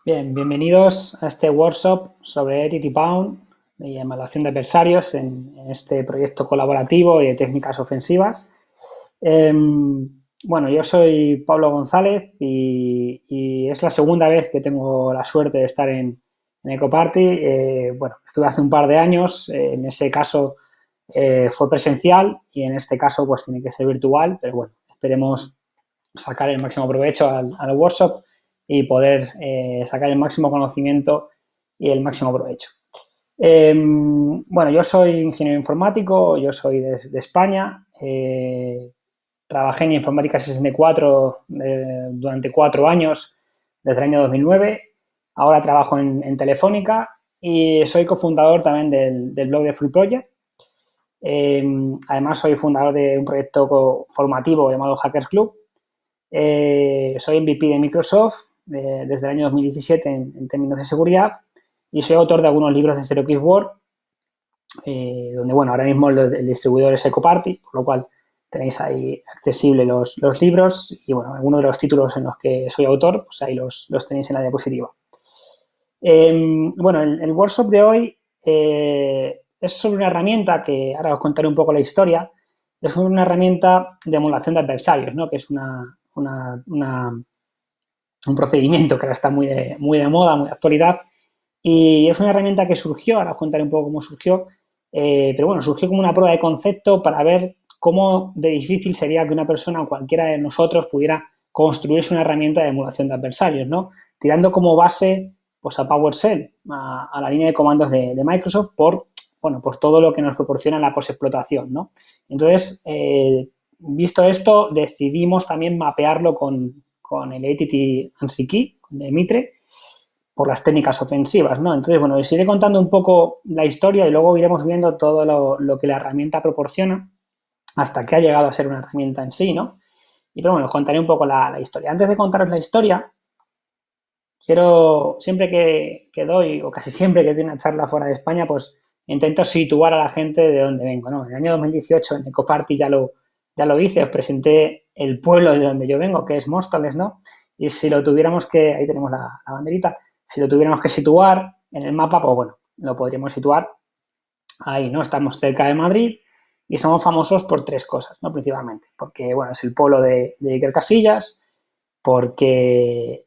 Bien, bienvenidos a este workshop sobre Pound y evaluación de adversarios en este proyecto colaborativo y de técnicas ofensivas. Bueno, yo soy Pablo González y es la segunda vez que tengo la suerte de estar en Ecoparty. Bueno, estuve hace un par de años, en ese caso fue presencial y en este caso pues tiene que ser virtual, pero bueno, esperemos sacar el máximo provecho al workshop y poder sacar el máximo conocimiento y el máximo provecho. Bueno, yo soy ingeniero informático, yo soy de España, trabajé en Informática 64 durante 4 años, desde el año 2009, ahora trabajo en Telefónica y soy cofundador también del blog de Full Project. Además, soy fundador de un proyecto formativo llamado Hackers Club. Soy MVP de Microsoft desde el año 2017 en términos de seguridad y soy autor de algunos libros de Zero Keyword, donde, bueno, ahora mismo el distribuidor es Ecoparty, por lo cual tenéis ahí accesibles los libros y, bueno, algunos de los títulos en los que soy autor, pues ahí los tenéis en la diapositiva. Bueno, el workshop de hoy es sobre una herramienta que ahora os contaré un poco la historia. Es una herramienta de emulación de adversarios, ¿no? Que es un procedimiento que ahora está muy de moda, muy de actualidad. Y es una herramienta que surgió, ahora os contaré un poco cómo surgió, pero bueno, surgió como una prueba de concepto para ver cómo de difícil sería que una persona o cualquiera de nosotros pudiera construirse una herramienta de emulación de adversarios, ¿no? Tirando como base pues a PowerShell, a la línea de comandos de Microsoft bueno, por todo lo que nos proporciona la posexplotación, ¿no? Entonces, visto esto, decidimos también mapearlo con el ATT ANSI de Mitre por las técnicas ofensivas, ¿no? Entonces, bueno, os iré contando un poco la historia y luego iremos viendo todo lo que la herramienta proporciona hasta que ha llegado a ser una herramienta en sí, ¿no? Y pero bueno, os contaré un poco la historia. Antes de contaros la historia, siempre que doy, o casi siempre que doy una charla fuera de España, pues intento situar a la gente de dónde vengo, ¿no? En el año 2018 en Ecoparty ya lo hice, os presenté el pueblo de donde yo vengo, que es Móstoles, ¿no? Y si lo tuviéramos que, ahí tenemos la banderita, si lo tuviéramos que situar en el mapa, pues bueno, lo podríamos situar ahí, ¿no? Estamos cerca de Madrid y somos famosos por tres cosas, ¿no? Principalmente, porque, bueno, es el pueblo de Iker Casillas, porque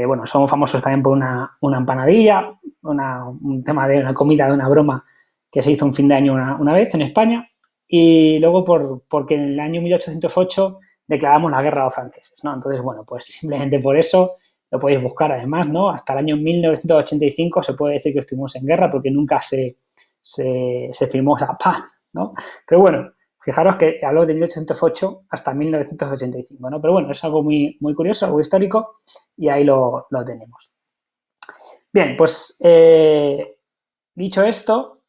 bueno, somos famosos también por una empanadilla, un tema de una comida, de una broma que se hizo un fin de año una vez en España, y luego porque en el año 1808 declaramos la guerra a los franceses, ¿no? Entonces, bueno, pues simplemente por eso lo podéis buscar además, ¿no? Hasta el año 1985 se puede decir que estuvimos en guerra porque nunca se firmó esa paz, ¿no? Pero bueno, fijaros que habló de 1808 hasta 1985, ¿no? Pero bueno, es algo muy curioso, algo histórico, y ahí lo tenemos. Bien, pues dicho esto,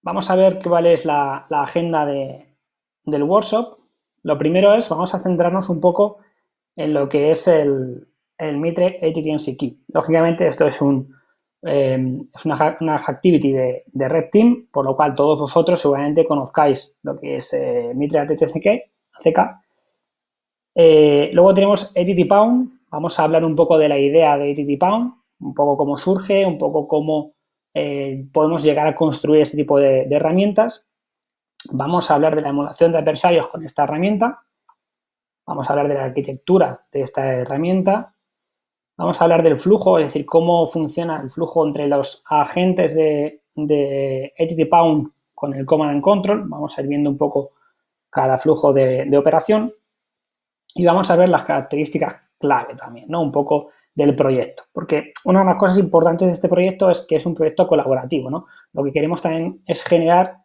vamos a ver cuál es la agenda del workshop. Lo primero vamos a centrarnos un poco en lo que es el Mitre ATT&C Key. Lógicamente, esto es una activity de Red Team, por lo cual todos vosotros seguramente conozcáis lo que es Mitre ATT&CK. Luego tenemos ATT Pound. Vamos a hablar un poco de la idea de ATT Pound, un poco cómo surge, un poco cómo podemos llegar a construir este tipo de herramientas. Vamos a hablar de la emulación de adversarios con esta herramienta. Vamos a hablar de la arquitectura de esta herramienta. Vamos a hablar del flujo, es decir, cómo funciona el flujo entre los agentes de ATT Pound con el Command and Control. Vamos a ir viendo un poco cada flujo de operación. Y vamos a ver las características clave también, ¿no? Un poco del proyecto. Porque una de las cosas importantes de este proyecto es que es un proyecto colaborativo, ¿no? Lo que queremos también es generar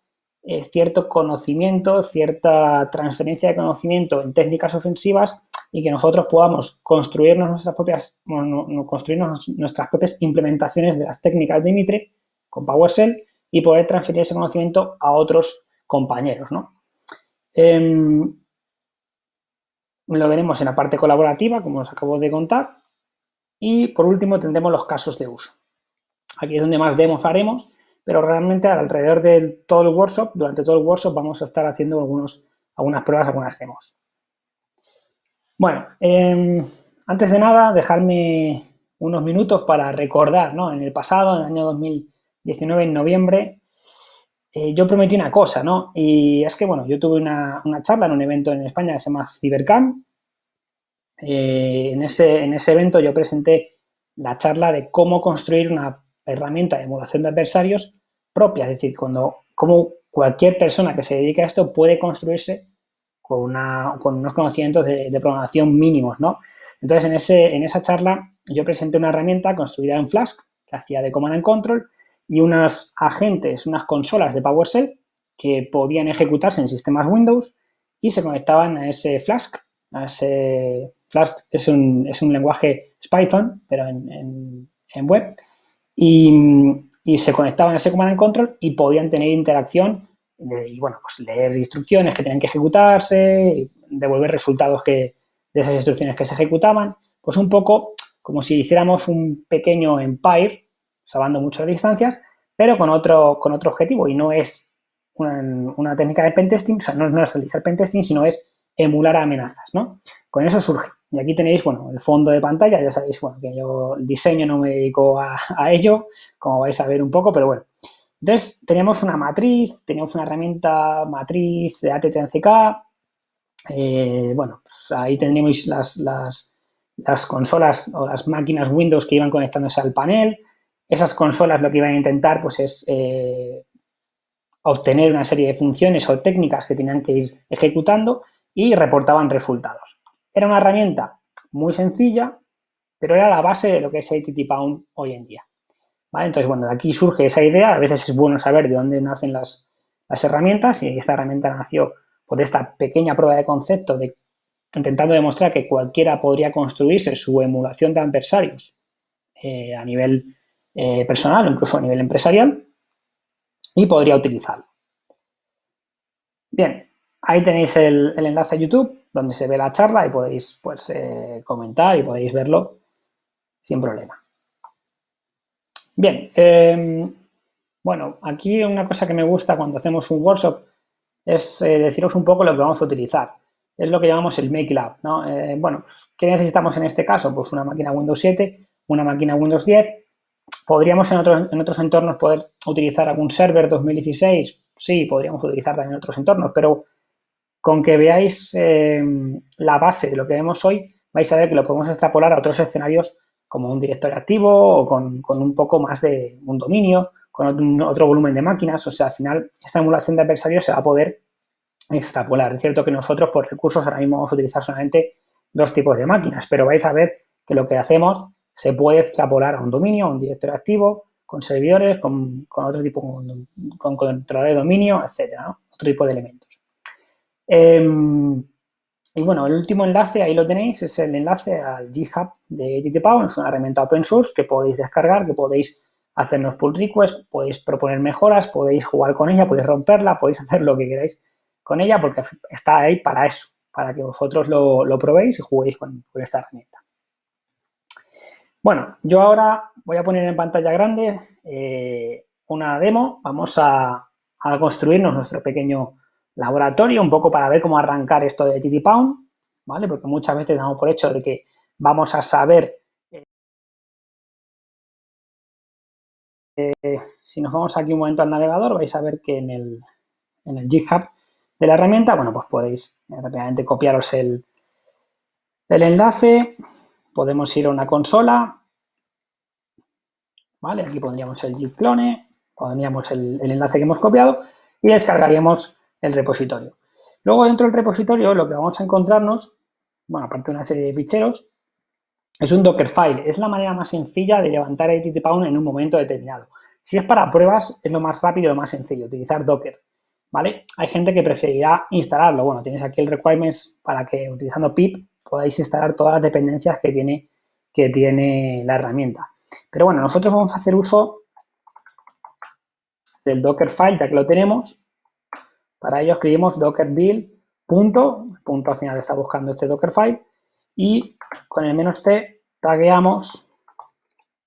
cierto conocimiento, cierta transferencia de conocimiento en técnicas ofensivas y que nosotros podamos construirnos nuestras propias implementaciones de las técnicas de Mitre con PowerShell y poder transferir ese conocimiento a otros compañeros, ¿no? Lo veremos en la parte colaborativa, como os acabo de contar. Y por último tendremos los casos de uso. Aquí es donde más demos haremos, pero realmente alrededor de todo el workshop, durante todo el workshop vamos a estar haciendo algunas pruebas, algunas demos. Bueno, antes de nada, dejarme unos minutos para recordar, ¿no? En el pasado, en el año 2019, en noviembre, yo prometí una cosa, ¿no? Y es que, bueno, yo tuve una charla en un evento en España que se llama CyberCamp. En ese evento yo presenté la charla de cómo construir una herramienta de emulación de adversarios propia, es decir, cómo cualquier persona que se dedique a esto puede construirse con unos conocimientos de programación mínimos, ¿no? Entonces, en esa charla yo presenté una herramienta construida en Flask que hacía de command and control y unos agentes, unas consolas de PowerShell que podían ejecutarse en sistemas Windows y se conectaban a ese Flask. Flask es un lenguaje, es Python, pero en web, y se conectaban a ese command and control y podían tener interacción y, bueno, pues leer instrucciones que tenían que ejecutarse, devolver resultados de esas instrucciones que se ejecutaban, pues un poco como si hiciéramos un pequeño Empire, salvando muchas distancias, pero con otro objetivo, y no es una técnica de pentesting, o sea, no es realizar pentesting, sino es emular amenazas, ¿no? Con eso surge. Y aquí tenéis, bueno, el fondo de pantalla, ya sabéis, bueno, que yo el diseño no me dedico a ello, como vais a ver un poco, pero bueno. Entonces, teníamos una herramienta matriz de ATT&CK, bueno, pues ahí tenemos las consolas o las máquinas Windows que iban conectándose al panel. Esas consolas lo que iban a intentar pues es obtener una serie de funciones o técnicas que tenían que ir ejecutando y reportaban resultados. Era una herramienta muy sencilla, pero era la base de lo que es ATT-Pound hoy en día. ¿Vale? Entonces, bueno, de aquí surge esa idea. A veces es bueno saber de dónde nacen las herramientas, y esta herramienta nació por esta pequeña prueba de concepto intentando demostrar que cualquiera podría construirse su emulación de adversarios a nivel personal o incluso a nivel empresarial y podría utilizarlo. Bien, ahí tenéis el enlace a YouTube donde se ve la charla y podéis pues, comentar y podéis verlo sin problema. Bien, bueno, aquí una cosa que me gusta cuando hacemos un workshop es deciros un poco lo que vamos a utilizar. Es lo que llamamos el Make Lab, ¿no? Bueno, pues, ¿qué necesitamos en este caso? Pues una máquina Windows 7, una máquina Windows 10. ¿Podríamos en otros entornos poder utilizar algún server 2016? Sí, podríamos utilizar también otros entornos, pero con que veáis la base de lo que vemos hoy, vais a ver que lo podemos extrapolar a otros escenarios como un directorio activo o con un poco más de un dominio, con otro volumen de máquinas. O sea, al final, esta emulación de adversarios se va a poder extrapolar. Es cierto que nosotros, por recursos, ahora mismo vamos a utilizar solamente dos tipos de máquinas, pero vais a ver que lo que hacemos se puede extrapolar a un dominio, a un directorio activo, con servidores, con otro tipo, con controlador de dominio, etcétera, ¿no? Otro tipo de elementos. Y bueno, el último enlace, ahí lo tenéis, es el enlace al GitHub de ATT-Pound. Es una herramienta open source que podéis descargar, que podéis hacernos pull requests, podéis proponer mejoras, podéis jugar con ella, podéis romperla, podéis hacer lo que queráis con ella, porque está ahí para eso, para que vosotros lo probéis y juguéis con esta herramienta. Bueno, yo ahora voy a poner en pantalla grande una demo. Vamos a construirnos nuestro pequeño laboratorio, un poco para ver cómo arrancar esto de ATT-Pound, ¿vale? Porque muchas veces damos por hecho de que vamos a saber. Si nos vamos aquí un momento al navegador, vais a ver que en el GitHub de la herramienta, bueno, pues podéis rápidamente copiaros el enlace. Podemos ir a una consola, ¿vale? Aquí pondríamos el git clone, pondríamos el enlace que hemos copiado y descargaríamos el repositorio. Luego, dentro del repositorio, lo que vamos a encontrarnos, bueno, aparte de una serie de ficheros, es un Dockerfile. Es la manera más sencilla de levantar ATT-Pound en un momento determinado. Si es para pruebas, es lo más rápido y lo más sencillo, utilizar Docker, ¿vale? Hay gente que preferirá instalarlo. Bueno, tienes aquí el requirements para que, utilizando pip, podáis instalar todas las dependencias que tiene la herramienta. Pero bueno, nosotros vamos a hacer uso del Dockerfile, ya que lo tenemos. Para ello escribimos docker build punto al final está buscando este Dockerfile, y con el -t tagueamos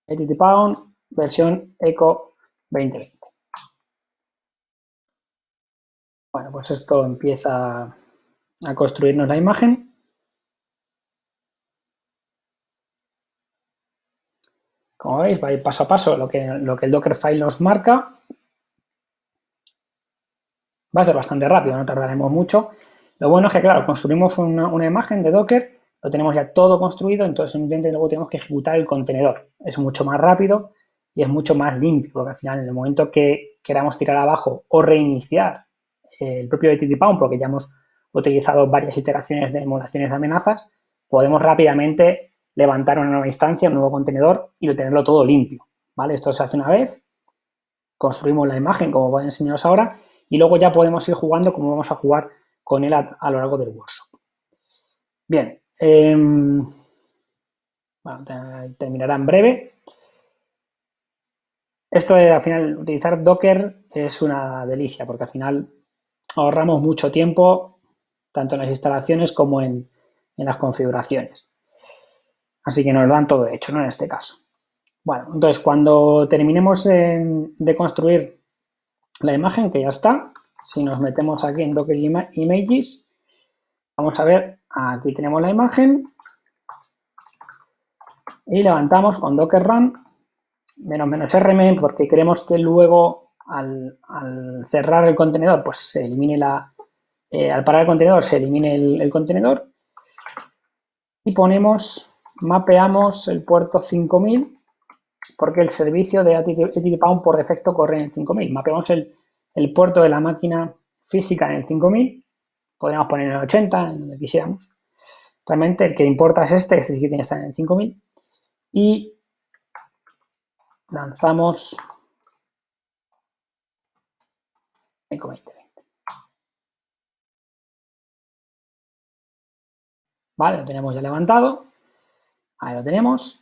ATT-Pound versión eco 2020. Bueno, pues esto empieza a construirnos la imagen. Como veis, va a ir paso a paso lo que el Dockerfile nos marca. Va a ser bastante rápido, no tardaremos mucho. Lo bueno es que, claro, construimos una imagen de Docker, lo tenemos ya todo construido, entonces simplemente luego tenemos que ejecutar el contenedor. Es mucho más rápido y es mucho más limpio, porque al final, en el momento que queramos tirar abajo o reiniciar el propio ttpaun, porque ya hemos utilizado varias iteraciones de emulaciones de amenazas, podemos rápidamente levantar una nueva instancia, un nuevo contenedor y tenerlo todo limpio, ¿vale? Esto se hace una vez, construimos la imagen, como voy a enseñaros ahora, y luego ya podemos ir jugando como vamos a jugar con él a lo largo del workshop. Bien, bueno, terminará en breve. Esto al final, utilizar Docker es una delicia porque al final ahorramos mucho tiempo tanto en las instalaciones como en las configuraciones. Así que nos dan todo hecho, ¿no? En este caso. Bueno, entonces cuando terminemos de construir la imagen, que ya está, si nos metemos aquí en Docker Images, vamos a ver, aquí tenemos la imagen y levantamos con Docker Run --rm porque queremos que luego al cerrar el contenedor, pues se elimine al parar el contenedor se elimine el contenedor y mapeamos el puerto 5000 porque el servicio de ttpaun por defecto corre en el 5000. Mapeamos el puerto de la máquina física en el 5000, podríamos poner en el 80, en donde quisiéramos. Realmente el que importa es este sí que tiene que estar en el 5000 y lanzamos Eco 2020. Vale, lo tenemos ya levantado. Ahí lo tenemos.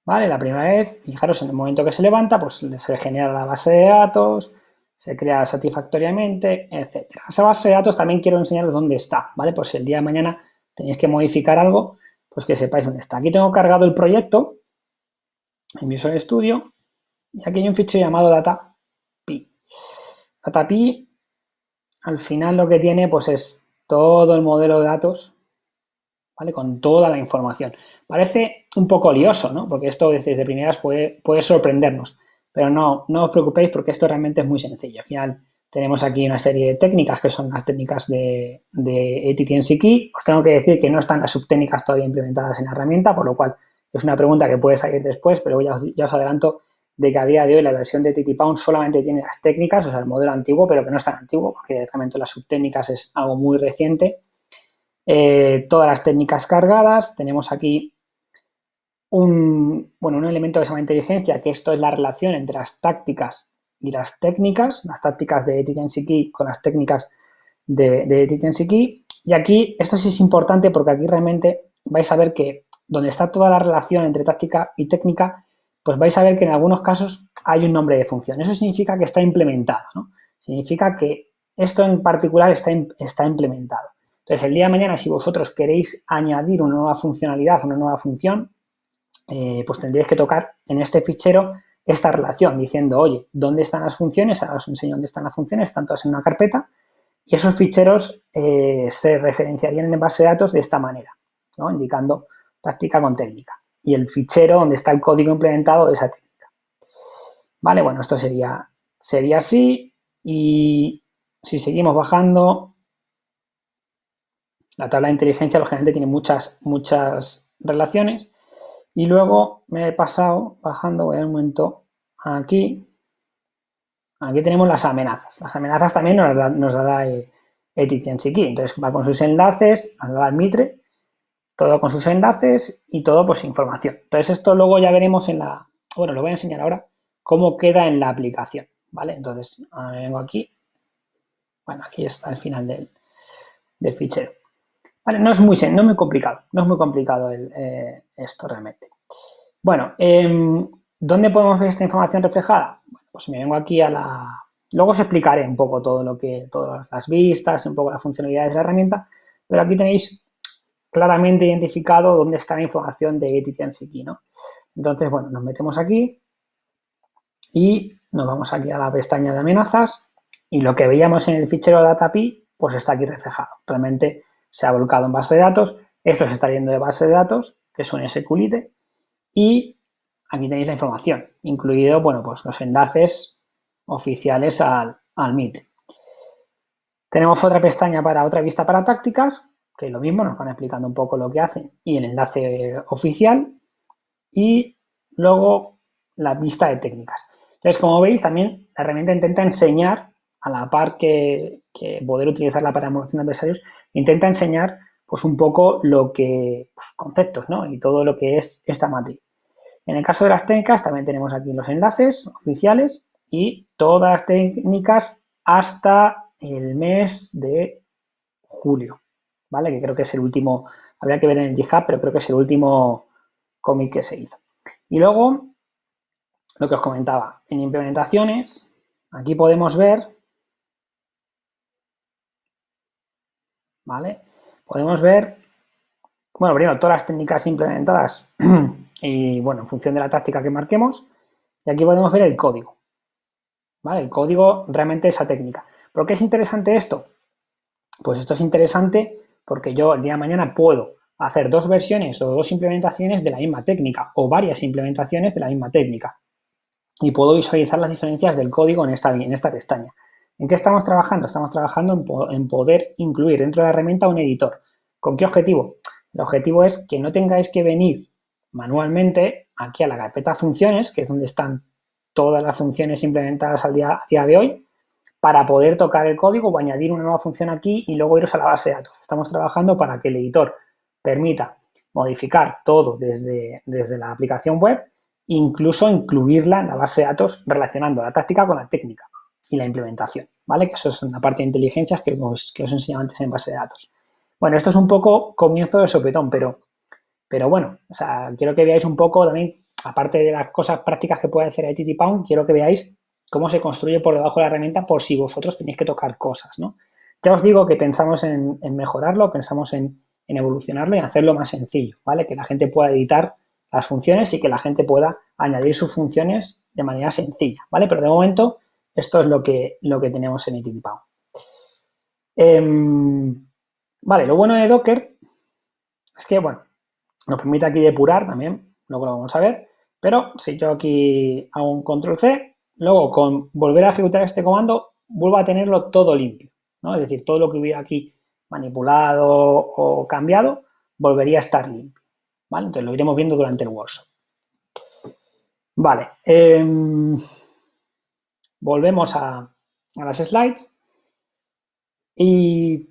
Vale, la primera vez, fijaros, en el momento que se levanta, pues se genera la base de datos, se crea satisfactoriamente, etcétera. Esa base de datos también quiero enseñaros dónde está, ¿vale? Pues si el día de mañana tenéis que modificar algo, pues que sepáis dónde está. Aquí tengo cargado el proyecto en Visual Studio y aquí hay un fichero llamado data.py. Data.py al final lo que tiene pues es todo el modelo de datos, ¿vale? Con toda la información. Parece un poco lioso, ¿no? Porque esto desde primeras puede sorprendernos, pero no os preocupéis porque esto realmente es muy sencillo. Al final tenemos aquí una serie de técnicas que son las técnicas de ATT&CKey. Os tengo que decir que no están las subtécnicas todavía implementadas en la herramienta, por lo cual es una pregunta que puede salir después, pero ya os adelanto de que a día de hoy la versión de ttpaun solamente tiene las técnicas, o sea, el modelo antiguo, pero que no es tan antiguo, porque realmente las subtécnicas es algo muy reciente. Todas las técnicas cargadas, tenemos aquí un elemento que se llama inteligencia, que esto es la relación entre las tácticas y las técnicas de ATT&CKey con las técnicas de ATT&CKey. Y aquí, esto sí es importante porque aquí realmente vais a ver que donde está toda la relación entre táctica y técnica, pues vais a ver que en algunos casos hay un nombre de función. Eso significa que está implementado, ¿no? Significa que esto en particular está implementado. Entonces, el día de mañana, si vosotros queréis añadir una nueva funcionalidad, una nueva función, pues tendríais que tocar en este fichero esta relación diciendo, oye, ¿dónde están las funciones? Ahora os enseño dónde están las funciones, están todas en una carpeta y esos ficheros se referenciarían en base de datos de esta manera, ¿no? Indicando táctica con técnica y el fichero donde está el código implementado de esa técnica. Vale, bueno, esto sería así y si seguimos bajando, la tabla de inteligencia lógicamente tiene muchas relaciones. Y luego me he pasado bajando, voy a un momento aquí. Aquí tenemos las amenazas. Las amenazas también nos las da ATT&CKey. Entonces va con sus enlaces, nos da el Mitre, todo con sus enlaces y todo pues información. Entonces esto luego ya veremos bueno, lo voy a enseñar ahora cómo queda en la aplicación, ¿vale? Entonces me vengo aquí. Bueno, aquí está el final del fichero. Vale, no es muy complicado, esto realmente. Bueno, ¿dónde podemos ver esta información reflejada? Bueno, pues me vengo aquí Luego os explicaré un poco todas las vistas, un poco las funcionalidades de la herramienta, pero aquí tenéis claramente identificado dónde está la información de ATT&CKey, ¿no? Entonces, bueno, nos metemos aquí y nos vamos aquí a la pestaña de amenazas y lo que veíamos en el fichero data.py, pues está aquí reflejado. Realmente se ha volcado en base de datos. Esto se está yendo de base de datos, que es un SQLite, y aquí tenéis la información, incluido, bueno, pues los enlaces oficiales al Meet. Tenemos otra pestaña para otra vista para tácticas, que lo mismo, nos van explicando un poco lo que hacen y el enlace oficial, y luego la vista de técnicas. Entonces, como veis, también la herramienta intenta enseñar, a la par que poder utilizarla para emulación de adversarios, intenta enseñar pues un poco lo que, pues, conceptos, ¿no? Y todo lo que es esta matriz. En el caso de las técnicas también tenemos aquí los enlaces oficiales y todas las técnicas hasta el mes de julio, ¿vale? Que creo que es el último, habría que ver en el GitHub, pero creo que es el último cómic que se hizo. Y luego, lo que os comentaba, en implementaciones, aquí podemos ver, ¿vale? Podemos ver, bueno, primero todas las técnicas implementadas y, bueno, en función de la táctica que marquemos, y aquí podemos ver el código, ¿vale? El código realmente esa técnica. ¿Por qué es interesante esto? Pues esto es interesante porque yo el día de mañana puedo hacer dos versiones o dos implementaciones de la misma técnica o varias implementaciones de la misma técnica y puedo visualizar las diferencias del código en esta pestaña. ¿En qué estamos trabajando? Estamos trabajando en poder incluir dentro de la herramienta un editor. ¿Con qué objetivo? El objetivo es que no tengáis que venir manualmente aquí a la carpeta funciones, que es donde están todas las funciones implementadas a día de hoy, para poder tocar el código o añadir una nueva función aquí y luego iros a la base de datos. Estamos trabajando para que el editor permita modificar todo desde la aplicación web, incluso incluirla en la base de datos relacionando la táctica con la técnica y la implementación, ¿vale? Que eso es una parte de inteligencias que os enseñaba antes en base de datos. Bueno, esto es un poco comienzo de sopetón, pero bueno, o sea, quiero que veáis un poco también, aparte de las cosas prácticas que puede hacer ITTPound, quiero que veáis cómo se construye por debajo de la herramienta por si vosotros tenéis que tocar cosas, ¿no? Ya os digo que pensamos en mejorarlo, pensamos en evolucionarlo y hacerlo más sencillo, ¿vale? Que la gente pueda editar las funciones y que la gente pueda añadir sus funciones de manera sencilla, ¿vale? Pero de momento esto es lo que tenemos en ITTPound. Vale, lo bueno de Docker es que, bueno, nos permite aquí depurar también, luego lo vamos a ver, pero si yo aquí hago un control C, luego con volver a ejecutar este comando, vuelvo a tenerlo todo limpio, ¿no? Es decir, todo lo que hubiera aquí manipulado o cambiado, volvería a estar limpio, ¿vale? Entonces lo iremos viendo durante el workshop. Vale, volvemos a las slides y,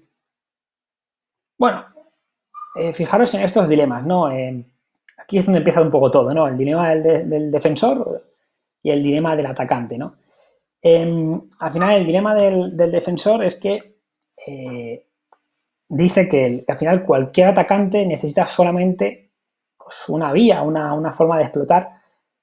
bueno, fijaros en estos dilemas, ¿no? Aquí es donde empieza un poco todo, ¿no? El dilema del defensor y el dilema del atacante, ¿no? Al final, el dilema del defensor es que dice que al final cualquier atacante necesita solamente, pues, una vía, una forma de explotar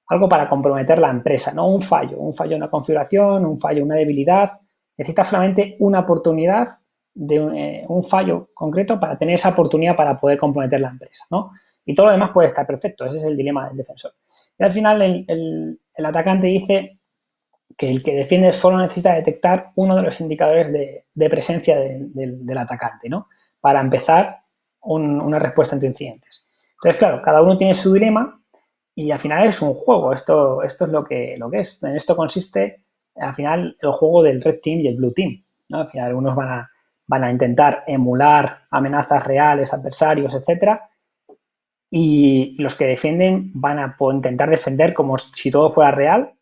algo para comprometer la empresa, ¿no? Un fallo en una configuración, un fallo, una debilidad. Necesita solamente una oportunidad de un fallo concreto para tener esa oportunidad para poder comprometer la empresa, ¿no? Y todo lo demás puede estar perfecto. Ese es el dilema del defensor. Y al final el atacante dice que el que defiende solo necesita detectar uno de los indicadores de presencia del atacante, ¿no? Para empezar una respuesta ante incidentes. Entonces, claro, cada uno tiene su dilema y al final es un juego. Esto es lo que es. En esto consiste, al final, el juego del Red Team y el Blue Team, ¿no? Al final, algunos van a intentar emular amenazas reales, adversarios, etcétera, y los que defienden van a intentar defender como si todo fuera real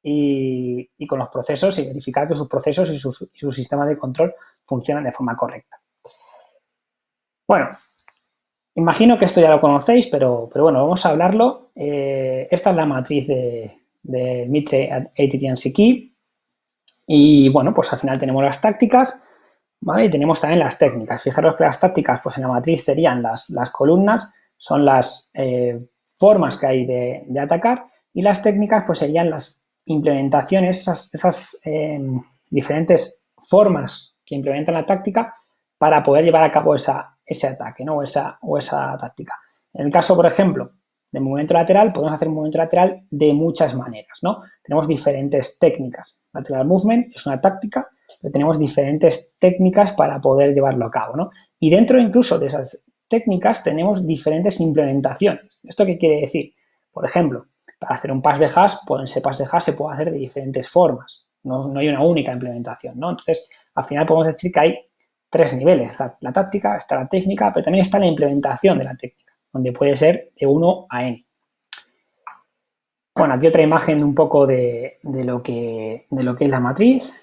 y con los procesos y verificar que sus procesos y su sistema de control funcionan de forma correcta. Bueno, imagino que esto ya lo conocéis, pero bueno, vamos a hablarlo. Esta es la matriz de Mitre, Entity and Key. Y bueno, pues al final tenemos las tácticas, ¿vale? Y tenemos también las técnicas. Fijaros que las tácticas, pues en la matriz serían las columnas, son las formas que hay de atacar, y las técnicas, pues serían las implementaciones, esas diferentes formas que implementan la táctica para poder llevar a cabo ese ataque, ¿no? o esa táctica. En el caso, por ejemplo, de movimiento lateral, podemos hacer un movimiento lateral de muchas maneras, ¿no? Tenemos diferentes técnicas. Lateral movement es una táctica, pero tenemos diferentes técnicas para poder llevarlo a cabo, ¿no? Y dentro incluso de esas técnicas tenemos diferentes implementaciones. ¿Esto qué quiere decir? Por ejemplo, para hacer un pass de hash, pues ese pass de hash se puede hacer de diferentes formas. No hay una única implementación, ¿no? Entonces, al final podemos decir que hay tres niveles. Está la táctica, está la técnica, pero también está la implementación de la técnica, donde puede ser de 1 a n. Bueno, aquí otra imagen un poco de lo que es la matriz.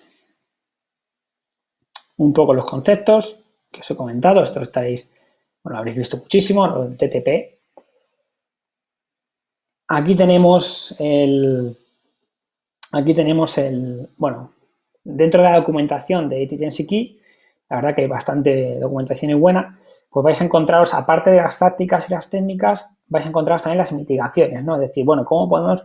Un poco los conceptos que os he comentado. Esto lo habréis visto muchísimo, lo del TTP. Aquí tenemos bueno, dentro de la documentación de ATT&CKey, la verdad que hay bastante documentación y buena, pues vais a encontraros, aparte de las tácticas y las técnicas, vais a encontraros también las mitigaciones, ¿no? Es decir, bueno, ¿cómo podemos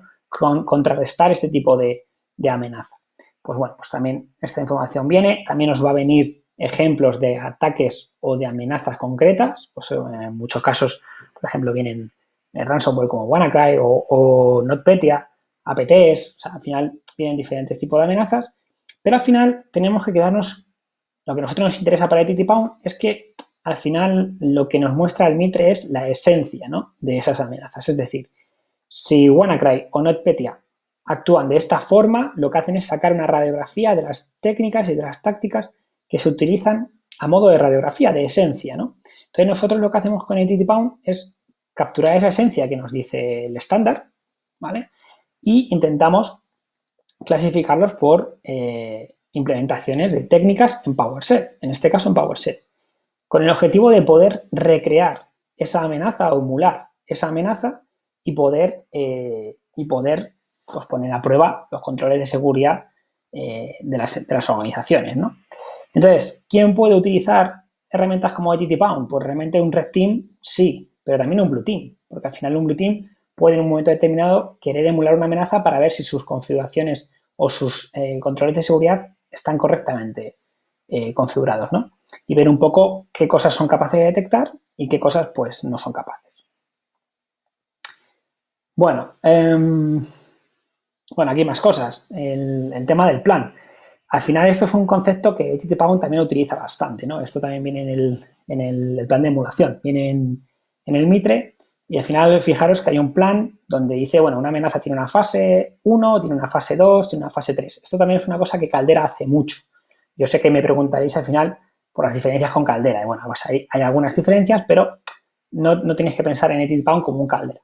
contrarrestar este tipo de amenaza? Pues bueno, pues también esta información viene, también os va a venir ejemplos de ataques o de amenazas concretas, pues en muchos casos, por ejemplo, vienen ransomware como WannaCry o NotPetya, APTs, o sea, al final vienen diferentes tipos de amenazas, pero al final tenemos que quedarnos, lo que a nosotros nos interesa para ATT-Pound es que al final lo que nos muestra el Mitre es la esencia, ¿no?, de esas amenazas. Es decir, si WannaCry o NotPetya actúan de esta forma, lo que hacen es sacar una radiografía de las técnicas y de las tácticas que se utilizan a modo de radiografía, de esencia, ¿no? Entonces nosotros lo que hacemos con ATT-Pound es capturar esa esencia que nos dice el estándar, ¿vale? Y intentamos clasificarlos por implementaciones de técnicas en PowerShell, en este caso en PowerShell, con el objetivo de poder recrear esa amenaza o emular esa amenaza y poder pues, poner a prueba los controles de seguridad de las organizaciones, ¿no? Entonces, ¿quién puede utilizar herramientas como ATT-Pound? Pues realmente un Red Team sí, pero también un Blue Team, porque al final un Blue Team puede en un momento determinado querer emular una amenaza para ver si sus configuraciones o sus controles de seguridad están correctamente configurados, ¿no? Y ver un poco qué cosas son capaces de detectar y qué cosas pues no son capaces. Bueno, aquí más cosas. El tema del plan. Al final esto es un concepto que ATT-Pound también utiliza bastante, ¿no? Esto también viene en el plan de emulación, viene en el Mitre y al final fijaros que hay un plan donde dice, bueno, una amenaza tiene una fase 1, tiene una fase 2, tiene una fase 3. Esto también es una cosa que Caldera hace mucho. Yo sé que me preguntaréis al final por las diferencias con Caldera. Y bueno, pues hay algunas diferencias, pero no tenéis que pensar en ATT-Pound como un Caldera.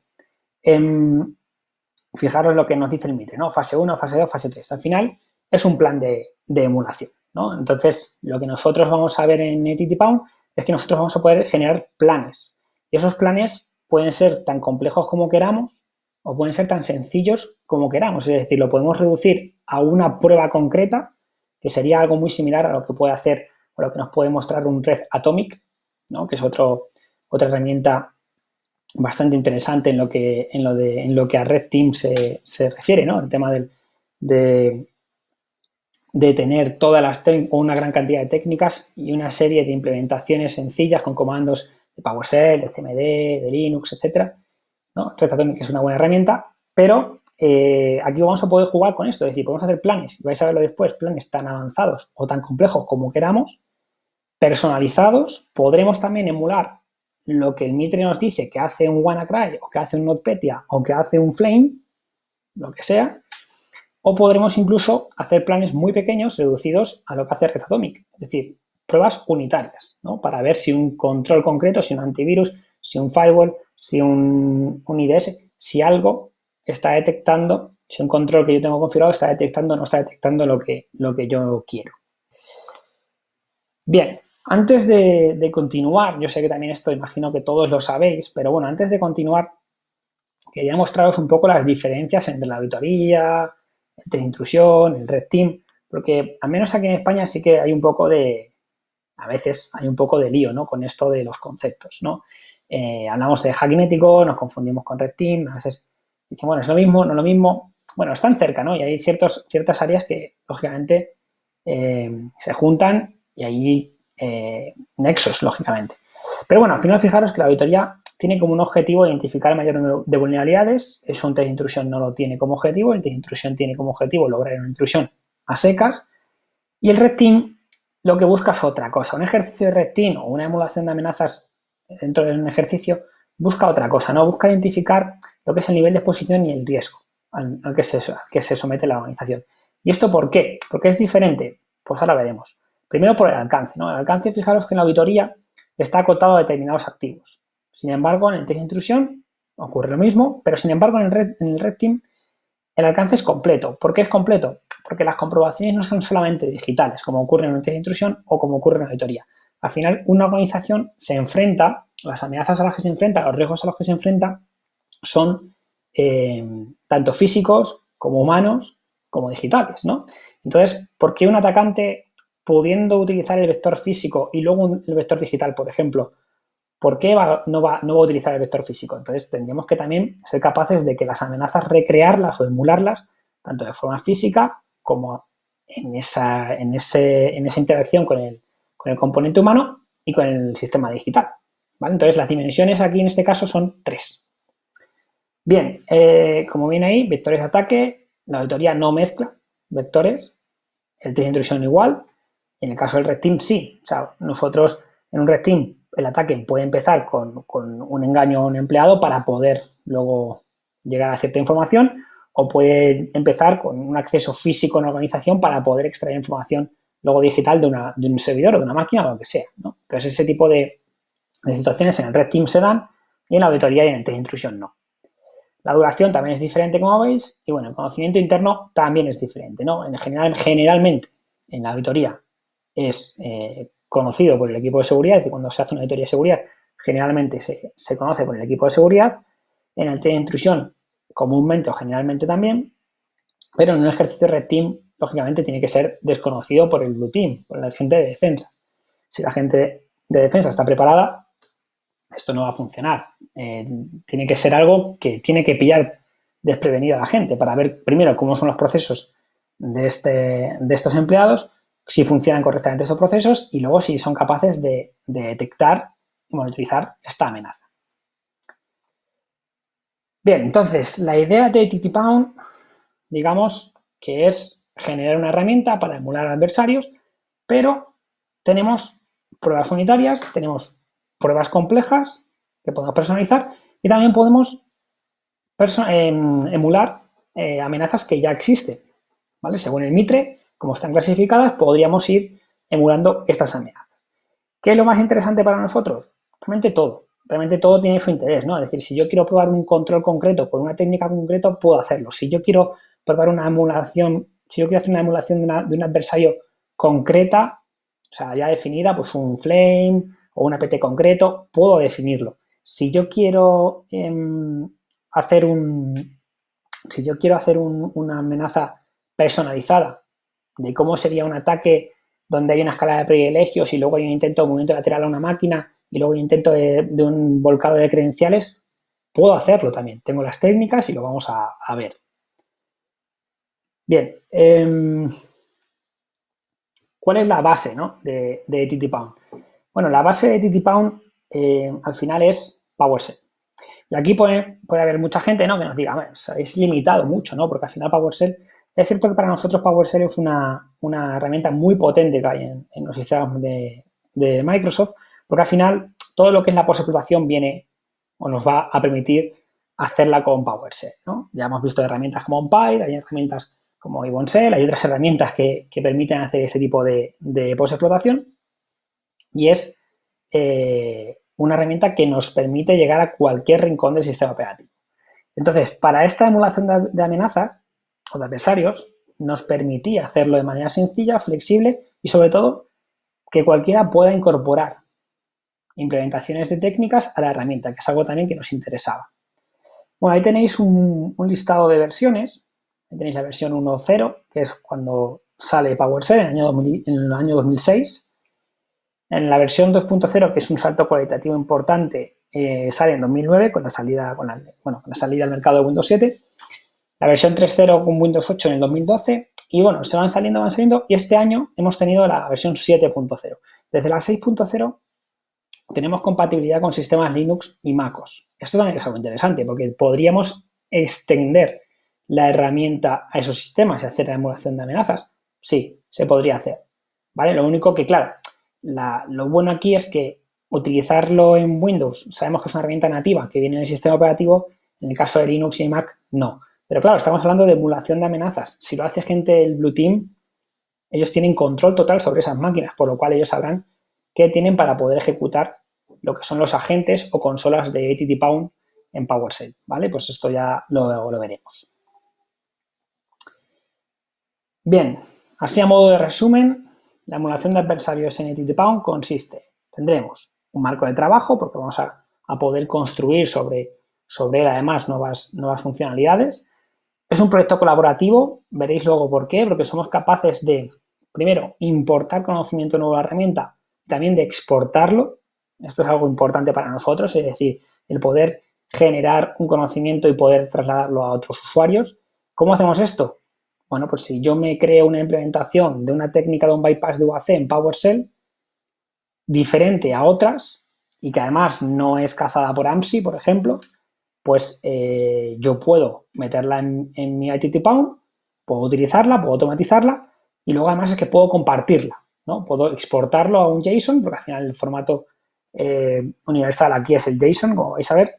Fijaros lo que nos dice el Mitre, ¿no? Fase 1, fase 2, fase 3. Al final es un plan de emulación, ¿no? Entonces, lo que nosotros vamos a ver en ATT-Pound es que nosotros vamos a poder generar planes. Y esos planes pueden ser tan complejos como queramos o pueden ser tan sencillos como queramos. Es decir, lo podemos reducir a una prueba concreta, que sería algo muy similar a lo que puede hacer o lo que nos puede mostrar un Red Atomic, ¿no? Que es otra herramienta bastante interesante en lo que a Red Team se refiere, ¿no? El tema de tener una gran cantidad de técnicas y una serie de implementaciones sencillas con comandos de PowerShell, de CMD, de Linux, etcétera, ¿no? Red Atomic es una buena herramienta, pero aquí vamos a poder jugar con esto, es decir, podemos hacer planes, y vais a verlo después, planes tan avanzados o tan complejos como queramos, personalizados. Podremos también emular lo que el Mitre nos dice que hace un WannaCry o que hace un NotPetya o que hace un Flame, lo que sea, o podremos incluso hacer planes muy pequeños reducidos a lo que hace Red Atomic, es decir, pruebas unitarias, ¿no? Para ver si un control concreto, si un antivirus, si un firewall, si un IDS, si algo está detectando, si un control que yo tengo configurado está detectando o no está detectando lo que yo quiero. Bien, antes de continuar, yo sé que también esto imagino que todos lo sabéis, pero bueno, antes de continuar, quería mostraros un poco las diferencias entre la auditoría, el test de intrusión, el Red Team, porque al menos aquí en España sí que hay un poco a veces hay un poco de lío, ¿no? Con esto de los conceptos, ¿no? Hablamos de hacking ético, nos confundimos con Red Team, a veces dicen, bueno, es lo mismo, no lo mismo. Bueno, están cerca, ¿no? Y hay ciertas áreas que, lógicamente, se juntan y hay nexos, lógicamente. Pero bueno, al final fijaros que la auditoría tiene como un objetivo identificar el mayor número de vulnerabilidades. Eso un test de intrusión no lo tiene como objetivo. El test de intrusión tiene como objetivo lograr una intrusión a secas. Y el Red Team lo que busca es otra cosa. Un ejercicio de Red Team o una emulación de amenazas dentro de un ejercicio, busca otra cosa, ¿no? Busca identificar lo que es el nivel de exposición y el riesgo al que se somete la organización. ¿Y esto por qué? ¿Por qué es diferente? Pues ahora veremos. Primero por el alcance, ¿no? El alcance, fijaros que en la auditoría está acotado a determinados activos. Sin embargo, en el test de intrusión ocurre lo mismo, pero sin embargo en el Red Team el alcance es completo. ¿Por qué es completo? Porque las comprobaciones no son solamente digitales, como ocurre en un test de intrusión o como ocurre en una auditoría. Al final, una organización se enfrenta, las amenazas a las que se enfrenta, los riesgos a los que se enfrenta son tanto físicos como humanos como digitales, ¿no? Entonces, ¿por qué un atacante, pudiendo utilizar el vector físico y luego el vector digital, por ejemplo, ¿por qué no va a utilizar el vector físico? Entonces, tendríamos que también ser capaces de que las amenazas recrearlas o emularlas, tanto de forma física como en esa interacción con el componente humano y con el sistema digital, ¿vale? Entonces, las dimensiones aquí en este caso son 3. Bien, como viene ahí, vectores de ataque, la auditoría no mezcla vectores, el test de intrusión igual, y en el caso del Red Team sí. O sea, nosotros en un Red Team el ataque puede empezar con un engaño a un empleado para poder luego llegar a cierta información, o puede empezar con un acceso físico a una organización para poder extraer información luego digital de un servidor o de una máquina o lo que sea, ¿no? Entonces ese tipo de situaciones en el Red Team se dan y en la auditoría y en el test de intrusión no. La duración también es diferente, como veis, y bueno, el conocimiento interno también es diferente, ¿no? Generalmente, en la auditoría es conocido por el equipo de seguridad, es decir, cuando se hace una auditoría de seguridad, generalmente se conoce por el equipo de seguridad. En el test de intrusión, comúnmente o generalmente también, pero en un ejercicio Red Team, lógicamente, tiene que ser desconocido por el Blue Team, por la gente de defensa. Si la gente de defensa está preparada, esto no va a funcionar. Tiene que ser algo que tiene que pillar desprevenida a la gente para ver primero cómo son los procesos de estos empleados, si funcionan correctamente esos procesos y luego si son capaces de detectar y monitorizar esta amenaza. Bien, entonces la idea de TTPound, digamos que es generar una herramienta para emular adversarios, pero tenemos pruebas unitarias, tenemos pruebas complejas que podemos personalizar y también podemos emular amenazas que ya existen, ¿vale? Según el Mitre, como están clasificadas, podríamos ir emulando estas amenazas. ¿Qué es lo más interesante para nosotros? Realmente todo tiene su interés, ¿no? Es decir, si yo quiero probar un control concreto con una técnica concreta, puedo hacerlo. Si yo quiero probar una emulación, si yo quiero hacer una emulación de un adversario concreta, o sea, ya definida, pues un flame o un APT concreto, puedo definirlo. Si yo quiero hacer una amenaza personalizada de cómo sería un ataque donde hay una escala de privilegios y luego hay un intento de movimiento lateral a una máquina y luego hay un intento de un volcado de credenciales, puedo hacerlo también. Tengo las técnicas y lo vamos a ver. Bien, ¿cuál es la base, ¿no? de TTPound? Bueno, la base de TTPound al final es PowerShell. Y aquí puede haber mucha gente, ¿no?, que nos diga, bueno, es limitado mucho, ¿no? Porque al final PowerShell, es cierto que para nosotros PowerShell es una herramienta muy potente que hay en los sistemas de Microsoft, porque al final todo lo que es la postexplotación viene o nos va a permitir hacerla con PowerShell, ¿no? Ya hemos visto herramientas como OnPy, hay herramientas como Ivonshell, hay otras herramientas que permiten hacer ese tipo de postexplotación y es una herramienta que nos permite llegar a cualquier rincón del sistema operativo. Entonces, para esta emulación de amenazas o de adversarios, nos permitía hacerlo de manera sencilla, flexible y, sobre todo, que cualquiera pueda incorporar implementaciones de técnicas a la herramienta, que es algo también que nos interesaba. Bueno, ahí tenéis un listado de versiones. Ahí tenéis la versión 1.0, que es cuando sale PowerShell en el año 2006. En la versión 2.0, que es un salto cualitativo importante, sale en 2009 con la salida al mercado de Windows 7. La versión 3.0 con Windows 8 en el 2012. Y bueno, se van saliendo. Y este año hemos tenido la versión 7.0. Desde la 6.0 tenemos compatibilidad con sistemas Linux y MacOS. Esto también es algo interesante porque podríamos extender la herramienta a esos sistemas y hacer la emulación de amenazas. Sí, se podría hacer, ¿vale? Lo único que, claro, lo bueno aquí es que utilizarlo en Windows, sabemos que es una herramienta nativa que viene en el sistema operativo, en el caso de Linux y Mac, no. Pero claro, estamos hablando de emulación de amenazas. Si lo hace gente del Blue Team, ellos tienen control total sobre esas máquinas, por lo cual ellos sabrán qué tienen para poder ejecutar lo que son los agentes o consolas de ATT-Pound en PowerShell, ¿vale? Pues esto ya lo veremos. Bien, así a modo de resumen, la emulación de adversarios en ATT-Pound tendremos un marco de trabajo, porque vamos a poder construir sobre él además nuevas funcionalidades. Es un proyecto colaborativo, veréis luego por qué, porque somos capaces de, primero, importar conocimiento nuevo a la herramienta, también de exportarlo. Esto es algo importante para nosotros, es decir, el poder generar un conocimiento y poder trasladarlo a otros usuarios. ¿Cómo hacemos esto? Bueno, pues si yo me creo una implementación de una técnica de un bypass de UAC en PowerShell diferente a otras y que además no es cazada por AMSI, por ejemplo, pues yo puedo meterla en mi ATT-Pound, puedo utilizarla, puedo automatizarla y luego además es que puedo compartirla, ¿no? Puedo exportarlo a un JSON, porque al final el formato universal aquí es el JSON, como vais a ver,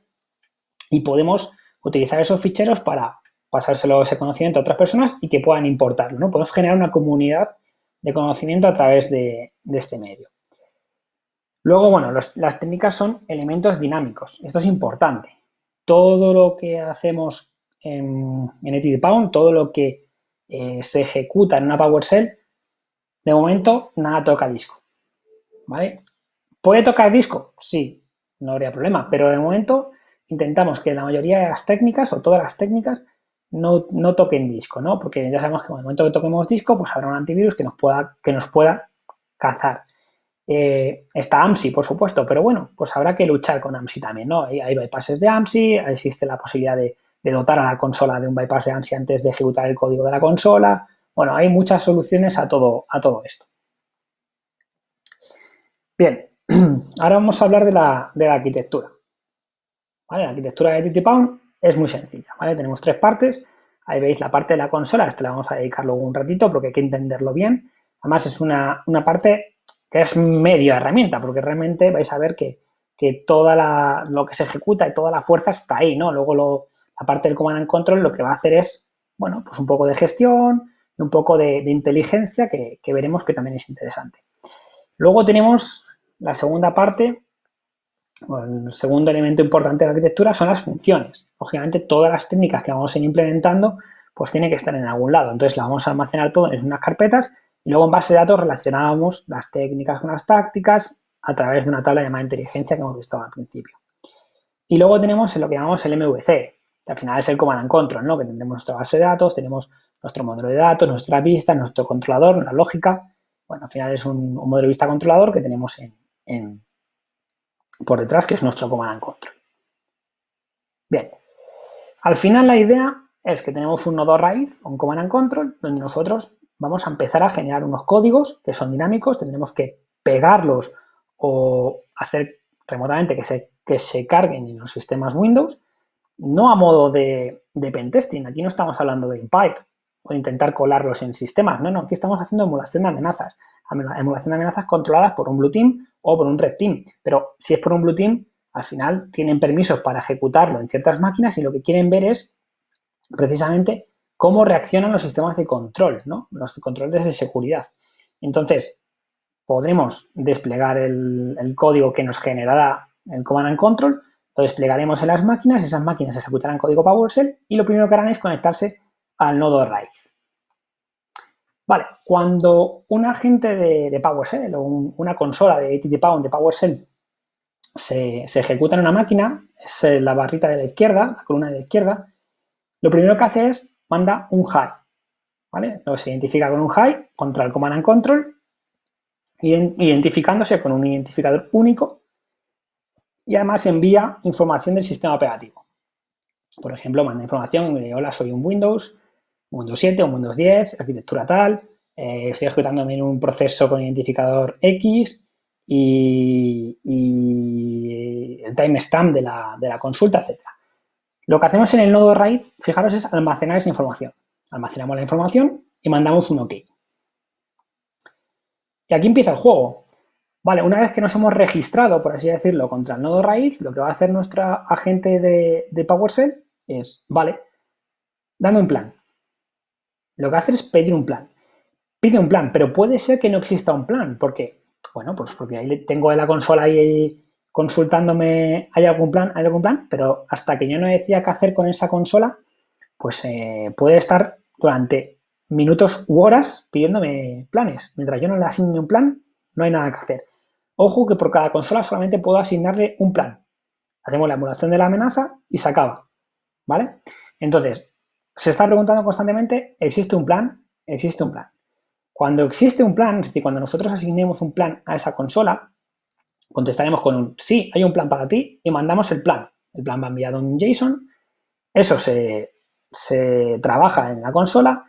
y podemos utilizar esos ficheros para pasárselo ese conocimiento a otras personas y que puedan importarlo, ¿no? Podemos generar una comunidad de conocimiento a través de este medio. Luego, bueno, las técnicas son elementos dinámicos. Esto es importante. Todo lo que hacemos en ATT-Pound, todo lo que se ejecuta en una PowerShell, de momento nada toca disco, ¿vale? ¿Puede tocar disco? Sí, no habría problema, pero de momento intentamos que la mayoría de las técnicas o todas las técnicas no toquen disco, ¿no? Porque ya sabemos que en el momento que toquemos disco, pues habrá un antivirus que nos pueda cazar. Está AMSI, por supuesto, pero bueno, pues habrá que luchar con AMSI también, ¿no? Hay bypasses de AMSI, existe la posibilidad de dotar a la consola de un bypass de AMSI antes de ejecutar el código de la consola. Bueno, hay muchas soluciones a todo esto. Bien, ahora vamos a hablar de la arquitectura. ¿Vale? La arquitectura de ATT-Pound es muy sencilla, ¿vale? Tenemos tres partes. Ahí veis la parte de la consola, esta la vamos a dedicar luego un ratito porque hay que entenderlo bien. Además es una parte que es medio herramienta, porque realmente vais a ver que toda lo que se ejecuta y toda la fuerza está ahí, ¿no? Luego la parte del Command and Control lo que va a hacer es, bueno, pues un poco de gestión y un poco de inteligencia que veremos que también es interesante. Luego tenemos la segunda parte. Bueno, el segundo elemento importante de la arquitectura son las funciones. Lógicamente, todas las técnicas que vamos a ir implementando, pues tienen que estar en algún lado. Entonces, la vamos a almacenar todo en unas carpetas y luego en base de datos relacionamos las técnicas con las tácticas a través de una tabla llamada inteligencia que hemos visto al principio. Y luego tenemos lo que llamamos el MVC, que al final es el Command and Control, ¿no? Que tendremos nuestra base de datos, tenemos nuestro modelo de datos, nuestra vista, nuestro controlador, una lógica. Bueno, al final es un modelo de vista controlador que tenemos por detrás, que es nuestro Command and Control. Bien, al final la idea es que tenemos un nodo raíz, un Command and Control, donde nosotros vamos a empezar a generar unos códigos que son dinámicos, tendremos que pegarlos o hacer remotamente que se carguen en los sistemas Windows, no a modo de pentesting, aquí no estamos hablando de Empire o de intentar colarlos en sistemas, no, aquí estamos haciendo emulación de amenazas controladas por un Blue Team o por un Red Team, pero si es por un Blue Team, al final tienen permisos para ejecutarlo en ciertas máquinas y lo que quieren ver es precisamente cómo reaccionan los sistemas de control, ¿no? Los controles de seguridad. Entonces, podremos desplegar el código que nos generará el Command and Control, lo desplegaremos en las máquinas, esas máquinas ejecutarán código PowerShell y lo primero que harán es conectarse al nodo raíz. Vale, cuando un agente de PowerShell o una consola de ATT-Pound de PowerShell se ejecuta en una máquina, es la barrita de la izquierda, la columna de la izquierda, lo primero que hace es manda un high, ¿vale? Luego se identifica con un high contra el Command and Control, identificándose con un identificador único y además envía información del sistema operativo. Por ejemplo, manda información de hola, soy un Windows 7, un Windows 10, arquitectura tal, estoy ejecutando en un proceso con identificador X y el timestamp de la consulta, etc. Lo que hacemos en el nodo raíz, fijaros, es almacenar esa información. Almacenamos la información y mandamos un OK. Y aquí empieza el juego. Vale, una vez que nos hemos registrado, por así decirlo, contra el nodo raíz, lo que va a hacer nuestra agente de PowerShell es, vale, dame un plan. Lo que hace es pedir un plan. Pide un plan, pero puede ser que no exista un plan. ¿Por qué? Bueno, pues porque ahí tengo en la consola ahí consultándome, ¿hay algún plan? ¿Hay algún plan? Pero hasta que yo no decía qué hacer con esa consola, pues puede estar durante minutos u horas pidiéndome planes. Mientras yo no le asigne un plan, no hay nada que hacer. Ojo que por cada consola solamente puedo asignarle un plan. Hacemos la emulación de la amenaza y se acaba, ¿vale? Entonces, se está preguntando constantemente, ¿existe un plan? ¿Existe un plan? Cuando existe un plan, es decir, cuando nosotros asignemos un plan a esa consola, contestaremos con un sí, hay un plan para ti y mandamos el plan. El plan va enviado en JSON, eso se trabaja en la consola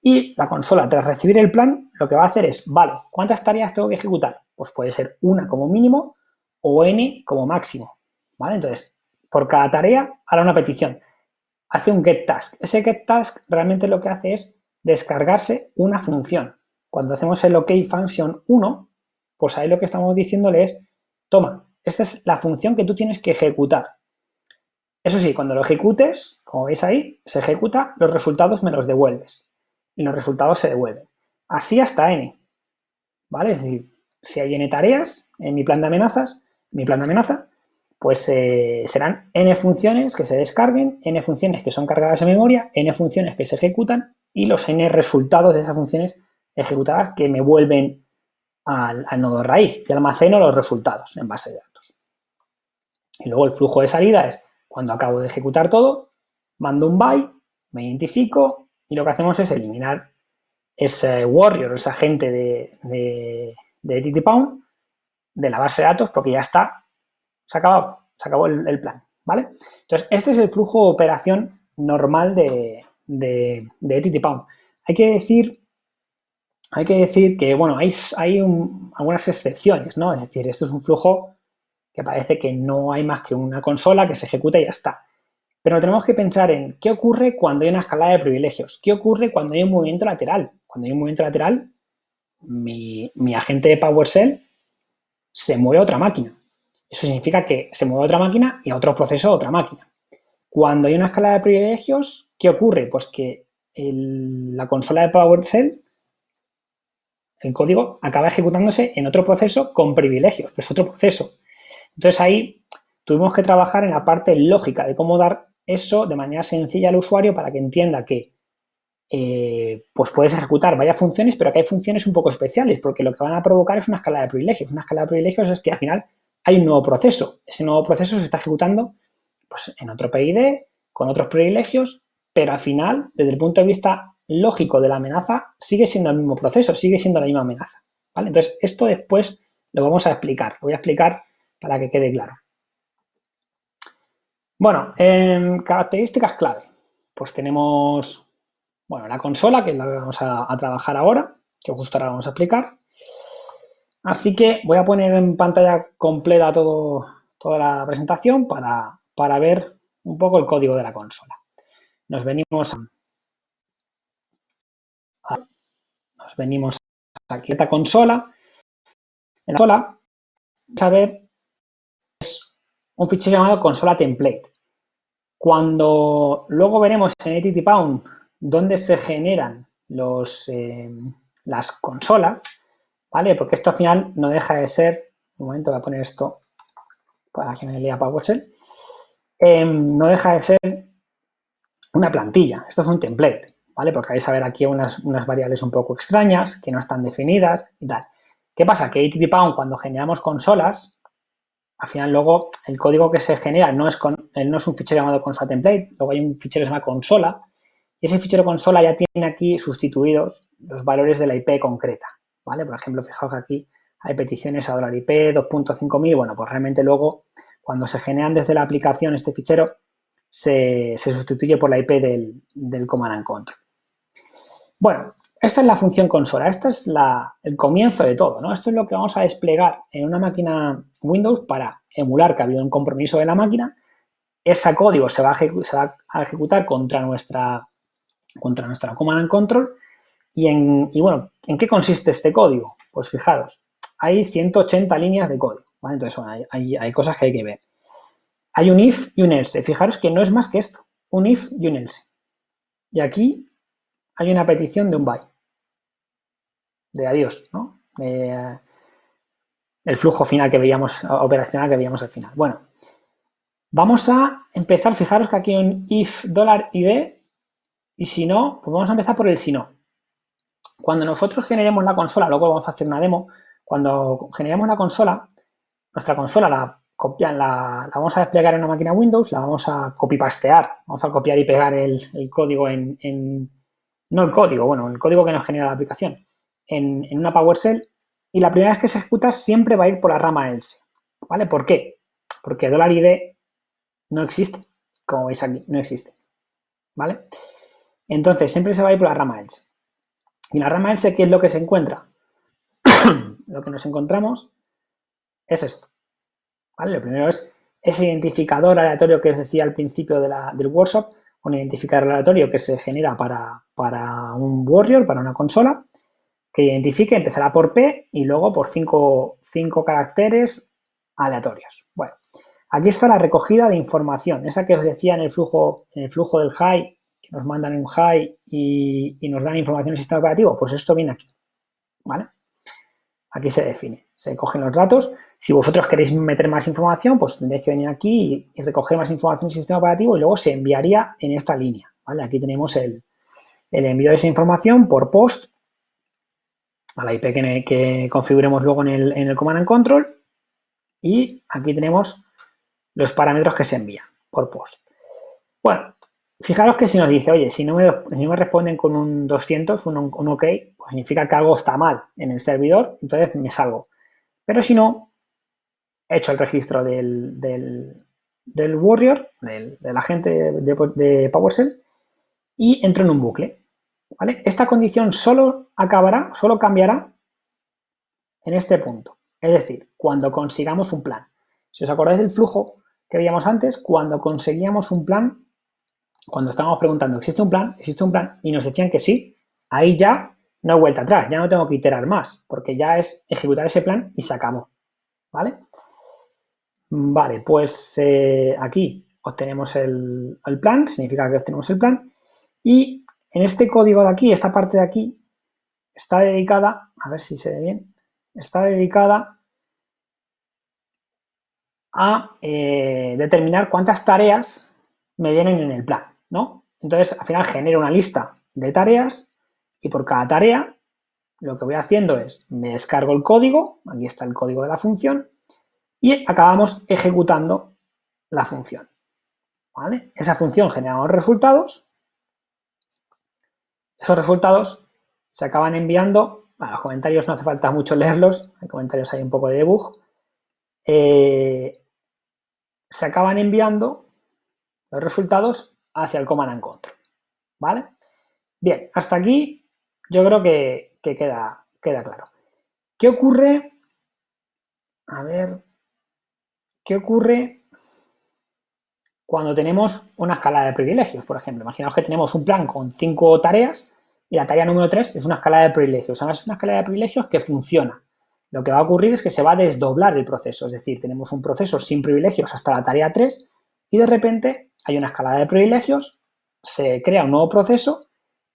y la consola, tras recibir el plan, lo que va a hacer es, vale, ¿cuántas tareas tengo que ejecutar? Pues puede ser una como mínimo o n como máximo, ¿vale? Entonces, por cada tarea hará una petición. Hace un get task. Ese get task realmente lo que hace es descargarse una función. Cuando hacemos el OK function 1, pues ahí lo que estamos diciéndole es, toma, esta es la función que tú tienes que ejecutar. Eso sí, cuando lo ejecutes, como veis ahí, se ejecuta, los resultados me los devuelves. Y los resultados se devuelven. Así hasta n, ¿vale? Es decir, si hay n tareas en mi plan de amenazas, pues serán n funciones que se descarguen, n funciones que son cargadas en memoria, n funciones que se ejecutan y los n resultados de esas funciones ejecutadas que me vuelven al nodo raíz y almaceno los resultados en base de datos. Y luego el flujo de salida es cuando acabo de ejecutar todo, mando un by, me identifico y lo que hacemos es eliminar ese warrior, ese agente de ttpawn de la base de datos porque ya está, se acabó el plan, ¿vale? Entonces, este es el flujo de operación normal de ttpawn. Hay que decir que, bueno, hay algunas excepciones, ¿no? Es decir, esto es un flujo que parece que no hay más que una consola que se ejecuta y ya está. Pero tenemos que pensar en qué ocurre cuando hay una escalada de privilegios, qué ocurre cuando hay un movimiento lateral. Cuando hay un movimiento lateral, mi agente de PowerShell se mueve a otra máquina. Eso significa que se mueve a otra máquina y a otro proceso a otra máquina. Cuando hay una escalada de privilegios, ¿qué ocurre? Pues que la consola de PowerShell, el código acaba ejecutándose en otro proceso con privilegios, que es otro proceso. Entonces ahí tuvimos que trabajar en la parte lógica de cómo dar eso de manera sencilla al usuario para que entienda que pues puedes ejecutar varias funciones, pero que hay funciones un poco especiales, porque lo que van a provocar es una escala de privilegios. Una escala de privilegios es que al final hay un nuevo proceso. Ese nuevo proceso se está ejecutando pues, en otro PID, con otros privilegios, pero al final, desde el punto de vista lógico de la amenaza, sigue siendo el mismo proceso, sigue siendo la misma amenaza. ¿Vale? Entonces, esto después lo vamos a explicar. Lo voy a explicar para que quede claro. Bueno, características clave. Pues tenemos, bueno, la consola, que es la que vamos a trabajar ahora, que justo ahora vamos a explicar. Así que voy a poner en pantalla completa toda la presentación para ver un poco el código de la consola. Nos venimos aquí a esta consola. En la consola, vamos a ver, es un fichero llamado consola template. Cuando luego veremos en ttpawn dónde se generan las consolas, ¿vale? Porque esto al final no deja de ser, un momento, voy a poner esto para que me lea PowerShell, no deja de ser una plantilla, esto es un template, ¿vale? Porque vais a ver aquí unas variables un poco extrañas que no están definidas y tal. ¿Qué pasa? Que ttpawn cuando generamos consolas, al final luego el código que se genera no es un fichero llamado consola template, luego hay un fichero que se llama consola y ese fichero consola ya tiene aquí sustituidos los valores de la IP concreta, ¿vale? Por ejemplo, fijaos que aquí hay peticiones a $IP 2.5000, bueno, pues realmente luego cuando se generan desde la aplicación este fichero se sustituye por la IP del command and control. Bueno, esta es la función consola, este es el comienzo de todo, ¿no? Esto es lo que vamos a desplegar en una máquina Windows para emular que ha habido un compromiso de la máquina. Ese código se va a ejecutar contra nuestra command and control. Y bueno, ¿en qué consiste este código? Pues fijaros, hay 180 líneas de código, ¿vale? Entonces, bueno, hay cosas que hay que ver. Hay un if y un else. Fijaros que no es más que esto, un if y un else. Y aquí hay una petición de un byte, de adiós, ¿no? El flujo final que veíamos, operacional que veíamos al final. Bueno, vamos a empezar, fijaros que aquí hay un if $id y si no, pues vamos a empezar por el si no. Cuando nosotros generemos la consola, luego vamos a hacer una demo, cuando generemos la consola, nuestra consola la vamos a desplegar en una máquina Windows, la vamos a copy-pastear, vamos a copiar y pegar el código no el código, bueno, el código que nos genera la aplicación, en una PowerShell, y la primera vez que se ejecuta siempre va a ir por la rama else, ¿vale? ¿Por qué? Porque $id no existe, como veis aquí, no existe, ¿vale? Entonces, siempre se va a ir por la rama else. Y en la rama else, ¿qué es lo que se encuentra? Lo que nos encontramos es esto, ¿vale? Lo primero es ese identificador aleatorio que os decía al principio del workshop, un identificador aleatorio que se genera para un warrior, para una consola, que identifique, empezará por P y luego por 5 caracteres aleatorios. Bueno, aquí está la recogida de información, esa que os decía en el flujo del high, que nos mandan un high y nos dan información del sistema operativo, pues esto viene aquí, ¿vale? Aquí se define, se cogen los datos. Si vosotros queréis meter más información, pues tendréis que venir aquí y recoger más información del sistema operativo y luego se enviaría en esta línea, ¿vale? Aquí tenemos el envío de esa información por post a la IP que configuremos luego en el Command and Control y aquí tenemos los parámetros que se envían por post. Bueno, fijaros que si nos dice, oye, si no me responden con un 200, un OK, pues significa que algo está mal en el servidor, entonces me salgo. Pero si no, he hecho el registro del warrior, del agente de PowerShell y entro en un bucle, ¿vale? Esta condición solo cambiará en este punto, es decir, cuando consigamos un plan. Si os acordáis del flujo que veíamos antes, cuando conseguíamos un plan, cuando estábamos preguntando, ¿existe un plan? ¿Existe un plan? Y nos decían que sí, ahí ya no hay vuelta atrás, ya no tengo que iterar más, porque ya es ejecutar ese plan y se acabó, ¿vale? Vale, pues aquí obtenemos el plan, significa que obtenemos el plan, y en este código de aquí, esta parte de aquí, está dedicada, a ver si se ve bien, está dedicada a determinar cuántas tareas me vienen en el plan, ¿no? Entonces, al final genero una lista de tareas y por cada tarea lo que voy haciendo es, me descargo el código, aquí está el código de la función, y acabamos ejecutando la función, ¿vale? Esa función genera unos resultados, esos resultados se acaban enviando, bueno, los comentarios no hace falta mucho leerlos, hay comentarios ahí un poco de debug, se acaban enviando los resultados hacia el Command and Control, ¿vale? Bien, hasta aquí yo creo que queda claro. ¿Qué ocurre? A ver, ¿qué ocurre cuando tenemos una escala de privilegios? Por ejemplo, imaginaos que tenemos un plan con 5 tareas y la tarea número 3 es una escala de privilegios. Ahora es una escala de privilegios que funciona. Lo que va a ocurrir es que se va a desdoblar el proceso, es decir, tenemos un proceso sin privilegios hasta la tarea 3 y de repente hay una escala de privilegios, se crea un nuevo proceso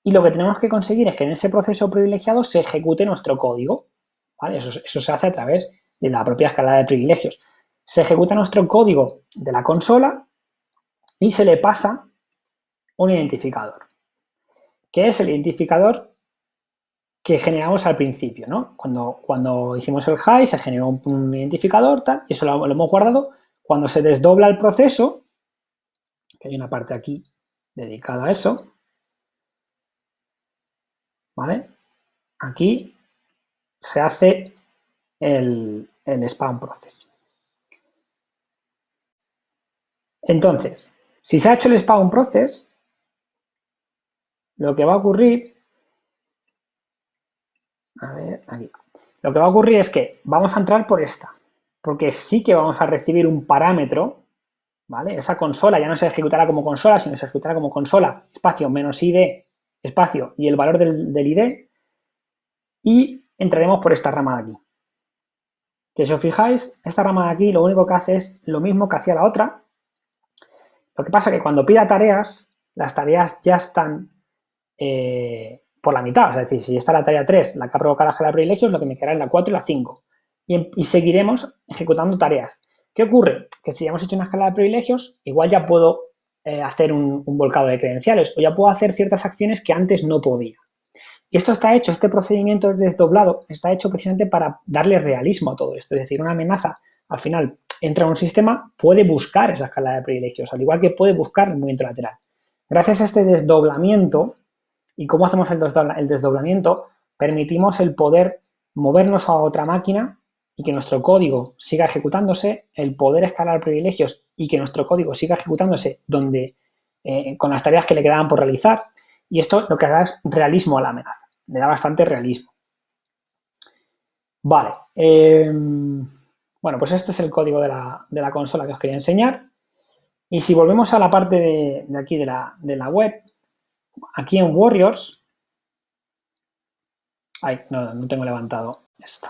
y lo que tenemos que conseguir es que en ese proceso privilegiado se ejecute nuestro código, ¿vale? Eso se hace a través de la propia escala de privilegios. Se ejecuta nuestro código de la consola y se le pasa un identificador. ¿Qué es el identificador que generamos al principio, ¿no? Cuando hicimos el high se generó un identificador, tal, y eso lo hemos guardado. Cuando se desdobla el proceso, que hay una parte aquí dedicada a eso, ¿vale? Aquí se hace el spawn process. Entonces, si se ha hecho el spawn process, lo que va a ocurrir, a ver, aquí, lo que va a ocurrir es que vamos a entrar por esta, porque sí que vamos a recibir un parámetro, ¿vale? Esa consola ya no se ejecutará como consola, sino se ejecutará como consola, espacio, menos ID, espacio y el valor del ID, y entraremos por esta rama de aquí, que si os fijáis, esta rama de aquí lo único que hace es lo mismo que hacía la otra. Lo que pasa es que cuando pida tareas, las tareas ya están por la mitad. Es decir, si está la tarea 3, la que ha provocado la escala de privilegios, lo que me quedará es la 4 y la 5. Y seguiremos ejecutando tareas. ¿Qué ocurre? Que si ya hemos hecho una escala de privilegios, igual ya puedo hacer un volcado de credenciales o ya puedo hacer ciertas acciones que antes no podía. Y esto está hecho, este procedimiento desdoblado, está hecho precisamente para darle realismo a todo esto. Es decir, una amenaza, al final, entra en un sistema, puede buscar esa escala de privilegios, al igual que puede buscar el movimiento lateral. Gracias a este desdoblamiento, ¿y cómo hacemos el desdoblamiento? Permitimos el poder movernos a otra máquina y que nuestro código siga ejecutándose, el poder escalar privilegios y que nuestro código siga ejecutándose donde, con las tareas que le quedaban por realizar. Y esto lo que da es realismo a la amenaza. Le da bastante realismo. Vale. Bueno, pues este es el código de la consola que os quería enseñar. Y si volvemos a la parte de aquí de la web, aquí en Warriors, ay, no tengo levantado esto.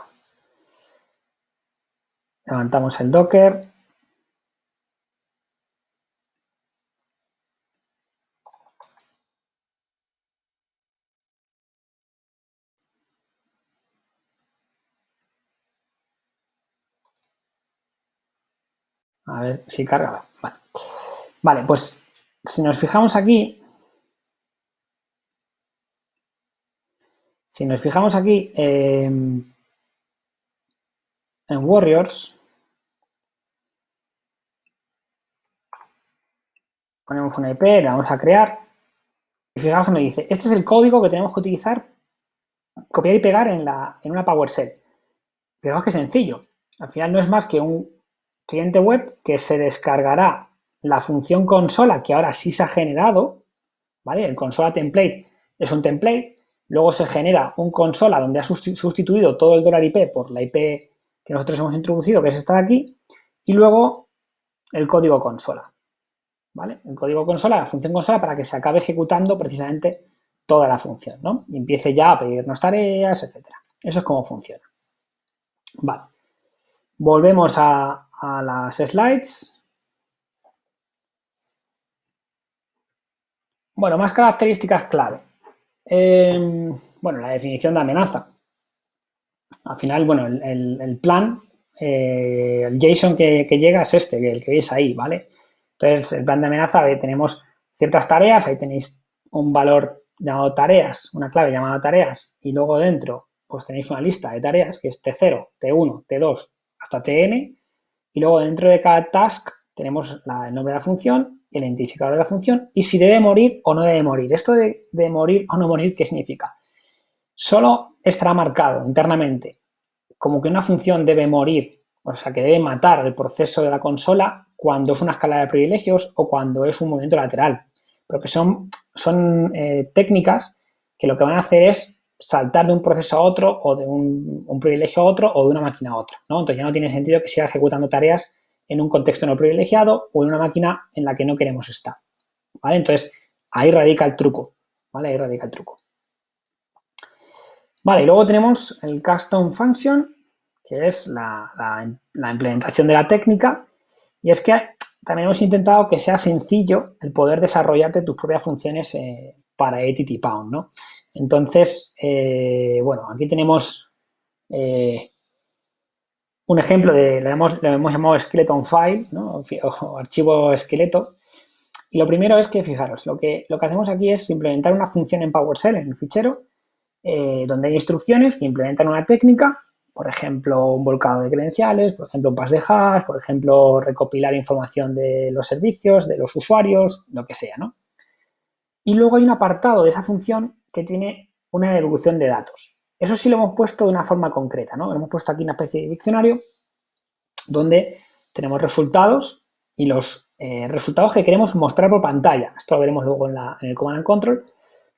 Levantamos el Docker. A ver si carga. Vale. Vale, pues si nos fijamos aquí, en Warriors, ponemos una IP, la vamos a crear y fijaos que me dice, este es el código que tenemos que utilizar, copiar y pegar en una PowerShell. Fijaos que sencillo. Al final no es más que un cliente web que se descargará la función consola que ahora sí se ha generado, ¿vale? El consola template es un template, luego se genera un consola donde ha sustituido todo el $IP por la IP que nosotros hemos introducido, que es esta de aquí, y luego el código consola, ¿vale? El código consola, la función consola, para que se acabe ejecutando precisamente toda la función, ¿no? Y empiece ya a pedirnos tareas, etcétera. Eso es cómo funciona. Vale. Volvemos a las slides. Bueno, más características clave. Bueno, la definición de amenaza. Al final, bueno, el plan, el JSON que llega es este, el que veis ahí, ¿vale? Entonces, el plan de amenaza, tenemos ciertas tareas, ahí tenéis un valor llamado tareas, una clave llamada tareas, y luego dentro, pues tenéis una lista de tareas, que es T0, T1, T2, hasta Tn, y luego dentro de cada task tenemos el nombre de la función, el identificador de la función y si debe morir o no debe morir. Esto de morir o no morir, ¿qué significa? Solo estará marcado internamente como que una función debe morir, o sea, que debe matar el proceso de la consola cuando es una escala de privilegios o cuando es un movimiento lateral. Pero que son técnicas que lo que van a hacer es saltar de un proceso a otro o de un privilegio a otro o de una máquina a otra, ¿no? Entonces ya no tiene sentido que siga ejecutando tareas en un contexto no privilegiado o en una máquina en la que no queremos estar, ¿vale? Entonces ahí radica el truco, ¿vale? Ahí radica el truco. Vale, y luego tenemos el custom function, que es la implementación de la técnica, y es que también hemos intentado que sea sencillo el poder desarrollarte tus propias funciones para ATTPound, ¿no? Entonces, bueno, aquí tenemos un ejemplo lo hemos llamado skeleton file, ¿no? O archivo esqueleto. Y lo primero es que, fijaros, lo que hacemos aquí es implementar una función en PowerShell, en el fichero, donde hay instrucciones que implementan una técnica, por ejemplo, un volcado de credenciales, por ejemplo, un pass de hash, por ejemplo, recopilar información de los servicios, de los usuarios, lo que sea, ¿no? Y luego hay un apartado de esa función que tiene una devolución de datos. Eso sí lo hemos puesto de una forma concreta, ¿no? Lo hemos puesto aquí una especie de diccionario donde tenemos resultados y los resultados que queremos mostrar por pantalla. Esto lo veremos luego en el Command and Control.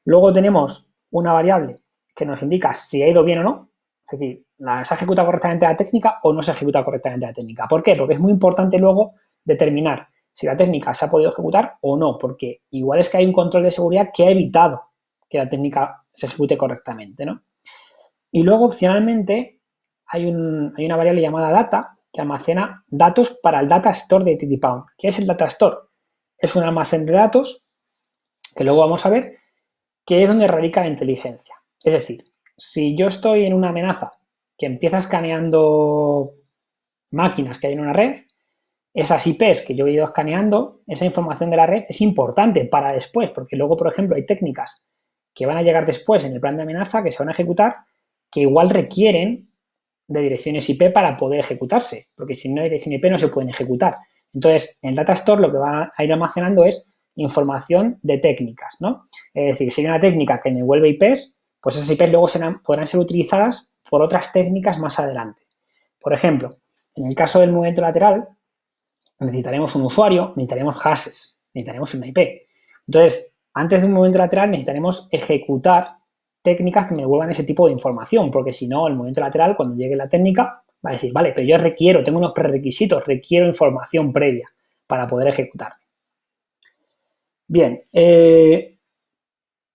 Luego tenemos una variable que nos indica si ha ido bien o no. Es decir, se ha ejecutado correctamente la técnica o no se ha ejecutado correctamente la técnica. ¿Por qué? Porque es muy importante luego determinar si la técnica se ha podido ejecutar o no, porque igual es que hay un control de seguridad que ha evitado que la técnica se ejecute correctamente, ¿no? Y luego, opcionalmente, hay una variable llamada data que almacena datos para el data store de TTPound. ¿Qué es el data store? Es un almacén de datos que luego vamos a ver que es donde radica la inteligencia. Es decir, si yo estoy en una amenaza que empieza escaneando máquinas que hay en una red, esas IPs que yo he ido escaneando, esa información de la red es importante para después, porque luego, por ejemplo, hay técnicas que van a llegar después en el plan de amenaza que se van a ejecutar que igual requieren de direcciones IP para poder ejecutarse, porque si no hay dirección IP no se pueden ejecutar. Entonces, el data store lo que va a ir almacenando es información de técnicas, ¿no? Es decir, si hay una técnica que me devuelve IPs, pues esas IPs luego podrán ser utilizadas por otras técnicas más adelante. Por ejemplo, en el caso del movimiento lateral, necesitaremos un usuario, necesitaremos hashes, necesitaremos una IP. Entonces, antes de un movimiento lateral necesitaremos ejecutar técnicas que me devuelvan ese tipo de información, porque si no, el movimiento lateral, cuando llegue la técnica, va a decir, vale, pero yo requiero, tengo unos prerequisitos, requiero información previa para poder ejecutar. Bien,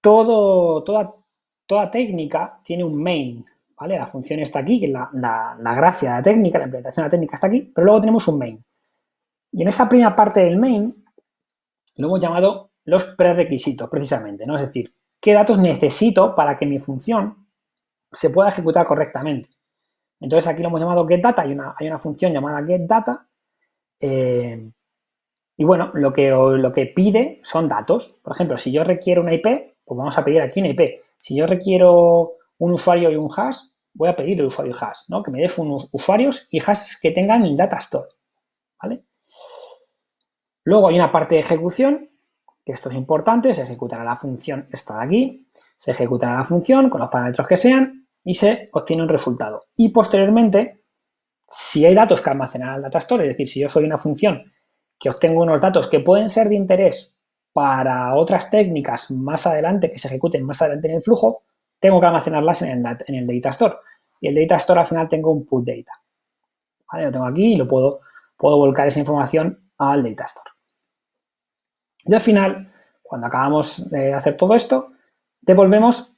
toda técnica tiene un main, ¿vale? La función está aquí, que es la gracia de la técnica, la implementación de la técnica está aquí, pero luego tenemos un main. Y en esa primera parte del main lo hemos llamado los prerequisitos, precisamente, ¿no? Es decir, qué datos necesito para que mi función se pueda ejecutar correctamente. Entonces aquí lo hemos llamado getData, hay una función llamada getData, y bueno, lo que pide son datos. Por ejemplo, si yo requiero una IP, pues vamos a pedir aquí una IP. Si yo requiero un usuario y un hash, voy a pedir el usuario y hash, ¿no? Que me des unos usuarios y hashes que tengan el data store, ¿vale? Luego hay una parte de ejecución, que esto es importante, se ejecutará la función esta de aquí, se ejecutará la función con los parámetros que sean y se obtiene un resultado. Y posteriormente, si hay datos que almacenar al data store, es decir, si yo soy una función que obtengo unos datos que pueden ser de interés para otras técnicas más adelante, que se ejecuten más adelante en el flujo, tengo que almacenarlas en el data store. Y el data store al final tengo un put data. ¿Vale? Lo tengo aquí y lo puedo volcar esa información al data store. Y al final, cuando acabamos de hacer todo esto, devolvemos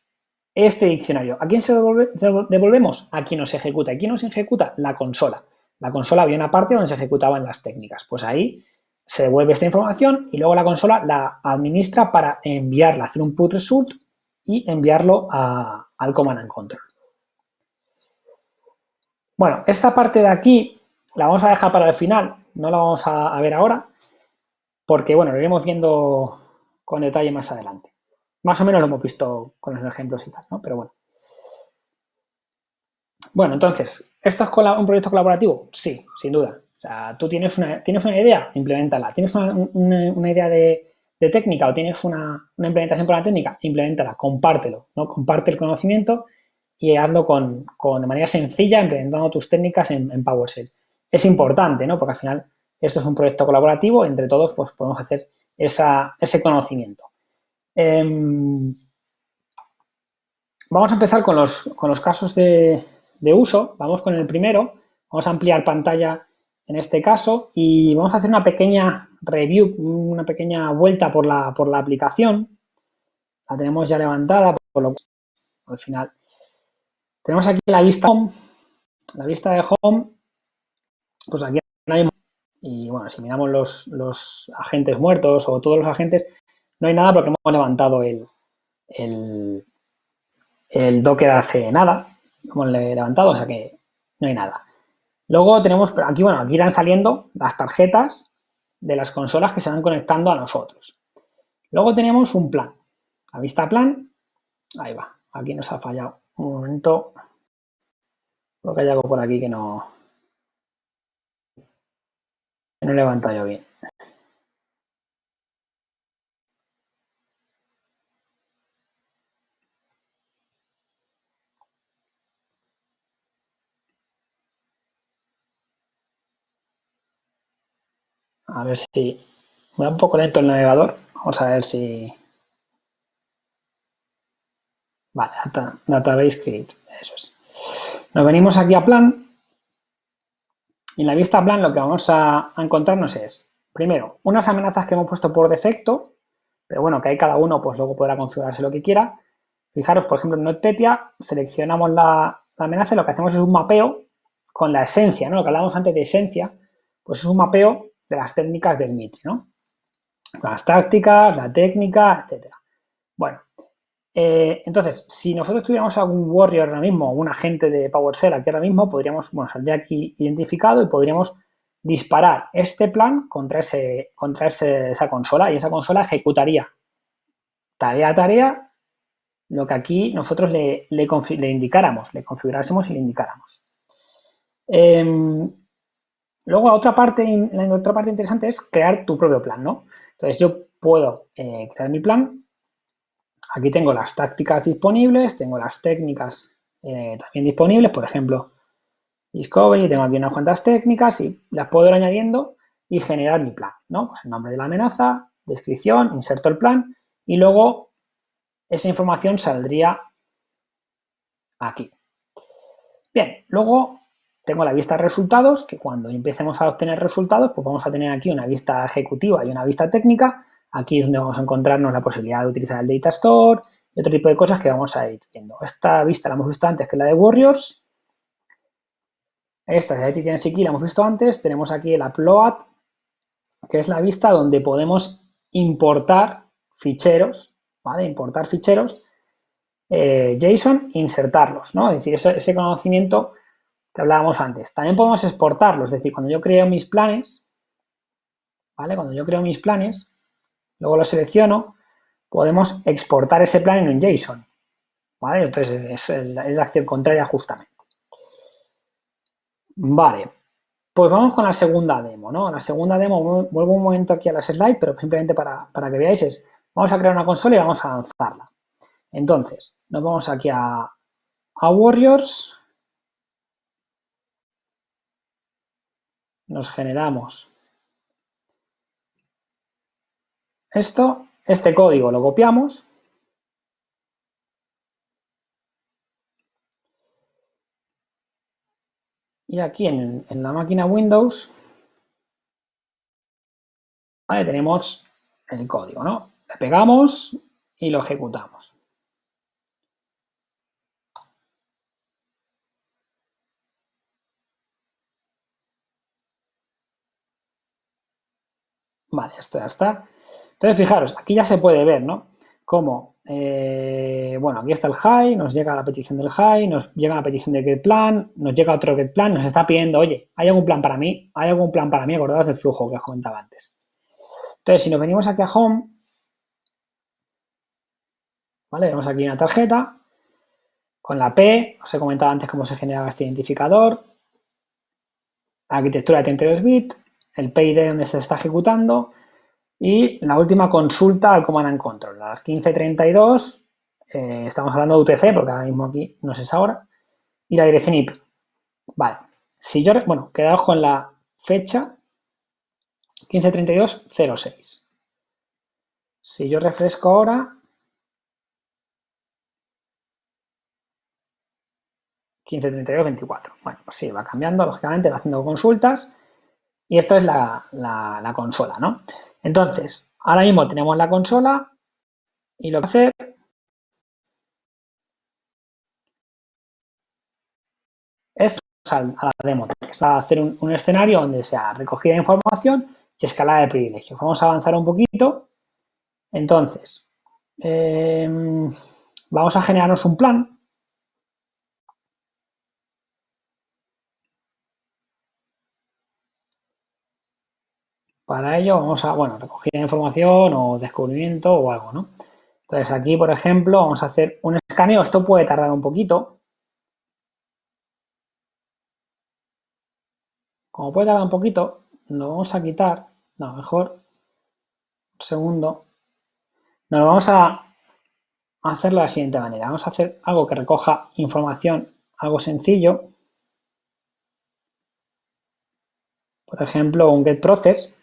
este diccionario. ¿A quién se devolvemos? A quien nos ejecuta. ¿Y quién nos ejecuta? La consola. La consola había una parte donde se ejecutaban las técnicas. Pues ahí se devuelve esta información y luego la consola la administra para enviarla, hacer un put result y enviarlo al command and control. Bueno, esta parte de aquí la vamos a dejar para el final, no la vamos a ver ahora, porque bueno, lo iremos viendo con detalle más adelante. Más o menos lo hemos visto con los ejemplos y tal, ¿no? Pero bueno. Bueno, entonces, ¿esto es un proyecto colaborativo? Sí, sin duda. O sea, tú tienes una idea, implementala. ¿Tienes una idea de técnica o tienes una implementación por la técnica? Implementala, compártelo, ¿no? Comparte el conocimiento y hazlo de manera sencilla, implementando tus técnicas en PowerShell. Es importante, ¿no? Porque al final esto es un proyecto colaborativo, entre todos pues podemos hacer ese conocimiento. Vamos a empezar con los casos de uso. Vamos con el primero. Vamos a ampliar pantalla en este caso y vamos a hacer una pequeña review, una pequeña vuelta por la aplicación. La tenemos ya levantada, por lo que al final tenemos aquí la vista home. La vista de home, pues aquí no hay, y bueno, si miramos los agentes muertos o todos los agentes, no hay nada porque hemos levantado el Docker hace nada, hemos levantado, o sea que no hay nada. Luego tenemos, aquí, bueno, aquí irán saliendo las tarjetas de las consolas que se van conectando a nosotros. Luego tenemos un plan, la vista plan, ahí va, aquí nos ha fallado. Un momento, creo que hay algo por aquí que no he levantado yo bien. A ver si... Me va un poco lento el navegador. Vamos a ver si... Vale, Database Create. Eso es. Nos venimos aquí a plan. Y en la vista plan lo que vamos a encontrarnos es, primero, unas amenazas que hemos puesto por defecto, pero bueno, que ahí cada uno pues luego podrá configurarse lo que quiera. Fijaros, por ejemplo, en NotPetya seleccionamos la amenaza y lo que hacemos es un mapeo con la esencia, ¿no? Lo que hablábamos antes de esencia, pues es un mapeo de las técnicas del Mitri, ¿no? Las tácticas, la técnica, etcétera. Bueno, entonces, si nosotros tuviéramos algún warrior ahora mismo, un agente de PowerShell aquí ahora mismo, podríamos, bueno, saldría aquí identificado y podríamos disparar este plan contra esa consola y esa consola ejecutaría tarea a tarea lo que aquí nosotros le indicáramos, le configurásemos y le indicáramos. Luego, la otra parte interesante es crear tu propio plan, ¿no? Entonces, yo puedo crear mi plan. Aquí tengo las tácticas disponibles, tengo las técnicas también disponibles, por ejemplo, Discovery, tengo aquí unas cuantas técnicas y las puedo ir añadiendo y generar mi plan, ¿no? Pues el nombre de la amenaza, descripción, inserto el plan y luego esa información saldría aquí. Bien, luego tengo la vista de resultados, que cuando empecemos a obtener resultados, pues vamos a tener aquí una vista ejecutiva y una vista técnica. Aquí es donde vamos a encontrarnos la posibilidad de utilizar el Data Store y otro tipo de cosas que vamos a ir viendo. Esta vista la hemos visto antes, que es la de Warriors. Esta de TNCKey la hemos visto antes. Tenemos aquí el Upload, que es la vista donde podemos importar ficheros, ¿vale? Importar ficheros JSON e insertarlos, ¿no? Es decir, ese conocimiento que hablábamos antes. También podemos exportarlos, es decir, cuando yo creo mis planes, ¿vale? Cuando yo creo mis planes, luego los selecciono, podemos exportar ese plan en un JSON, ¿vale? Entonces es la acción contraria justamente. Vale, pues vamos con la segunda demo, ¿no? La segunda demo, vuelvo un momento aquí a las slides, pero simplemente para que veáis vamos a crear una consola y vamos a lanzarla. Entonces, nos vamos aquí a Warriors, nos generamos este código lo copiamos y aquí en la máquina Windows, ¿vale? Tenemos el código, ¿no? Le pegamos y lo ejecutamos. Vale, esto ya está. Entonces, fijaros, aquí ya se puede ver, ¿no? Cómo, bueno, aquí está el high, nos llega la petición del high, nos llega la petición de getPlan, nos llega otro getPlan, nos está pidiendo, oye, ¿hay algún plan para mí? ¿Hay algún plan para mí? Acordaos del flujo que os comentaba antes. Entonces, si nos venimos aquí a Home, ¿vale? Vemos aquí una tarjeta con la P, os he comentado antes cómo se generaba este identificador, arquitectura de 32 bits, el PID donde se está ejecutando y la última consulta al Command and Control, a las 15:32, estamos hablando de UTC porque ahora mismo aquí no sé esa hora, y la dirección IP. Vale, si yo, bueno, quedaos con la fecha 15:32:06. Si yo refresco ahora, 15:32:24. Bueno, pues sí, va cambiando, lógicamente, va haciendo consultas y esto es la consola, ¿no? Entonces, ahora mismo tenemos la consola y lo que hacer es a la demo 3, a hacer un escenario donde sea recogida de información y escalada de privilegios. Vamos a avanzar un poquito. Entonces, vamos a generarnos un plan. Para ello vamos a, bueno, recogida de información o descubrimiento o algo, ¿no? Entonces aquí, por ejemplo, vamos a hacer un escaneo. Esto puede tardar un poquito. Como puede tardar un poquito, lo vamos a quitar. No, mejor, un segundo. Nos lo vamos a hacerlo de la siguiente manera. Vamos a hacer algo que recoja información, algo sencillo. Por ejemplo, un getProcess,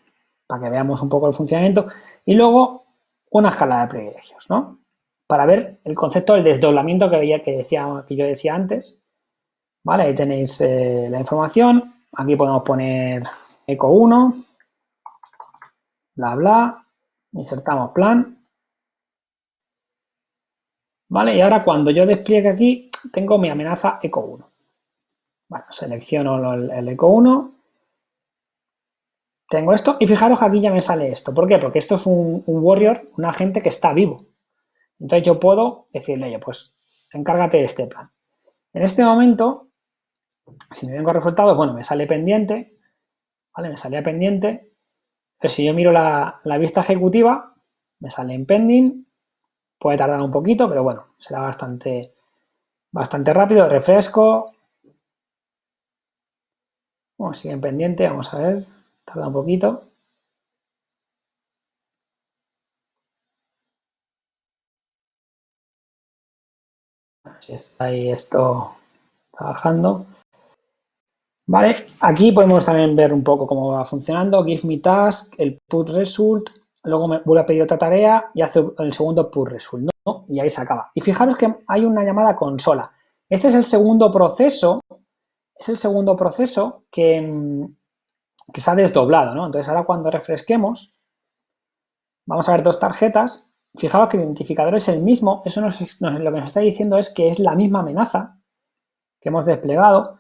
para que veamos un poco el funcionamiento. Y luego una escala de privilegios, ¿no? Para ver el concepto del desdoblamiento que yo decía antes. Vale, ahí tenéis la información. Aquí podemos poner eco 1, bla, bla. Insertamos plan. Vale, y ahora cuando yo despliegue aquí, tengo mi amenaza eco 1. Bueno, selecciono el eco 1. Tengo esto y fijaros que aquí ya me sale esto. ¿Por qué? Porque esto es un warrior, un agente que está vivo. Entonces yo puedo decirle, oye, pues encárgate de este plan. En este momento, si me vengo a resultados, bueno, me sale pendiente, ¿vale? Me salía pendiente. Entonces si yo miro la vista ejecutiva, me sale en pending. Puede tardar un poquito, pero bueno, será bastante rápido. Refresco. Bueno, sigue en pendiente, vamos a ver. Tarda un poquito. Si está ahí esto trabajando. Vale, aquí podemos también ver un poco cómo va funcionando. Give me task, el put result, luego me vuelve a pedir otra tarea y hace el segundo put result, ¿no? Y ahí se acaba. Y fijaros que hay una llamada consola. Este es el segundo proceso, que se ha desdoblado, ¿no? Entonces ahora cuando refresquemos, vamos a ver dos tarjetas. Fijaos que el identificador es el mismo. Eso lo que nos está diciendo es que es la misma amenaza que hemos desplegado.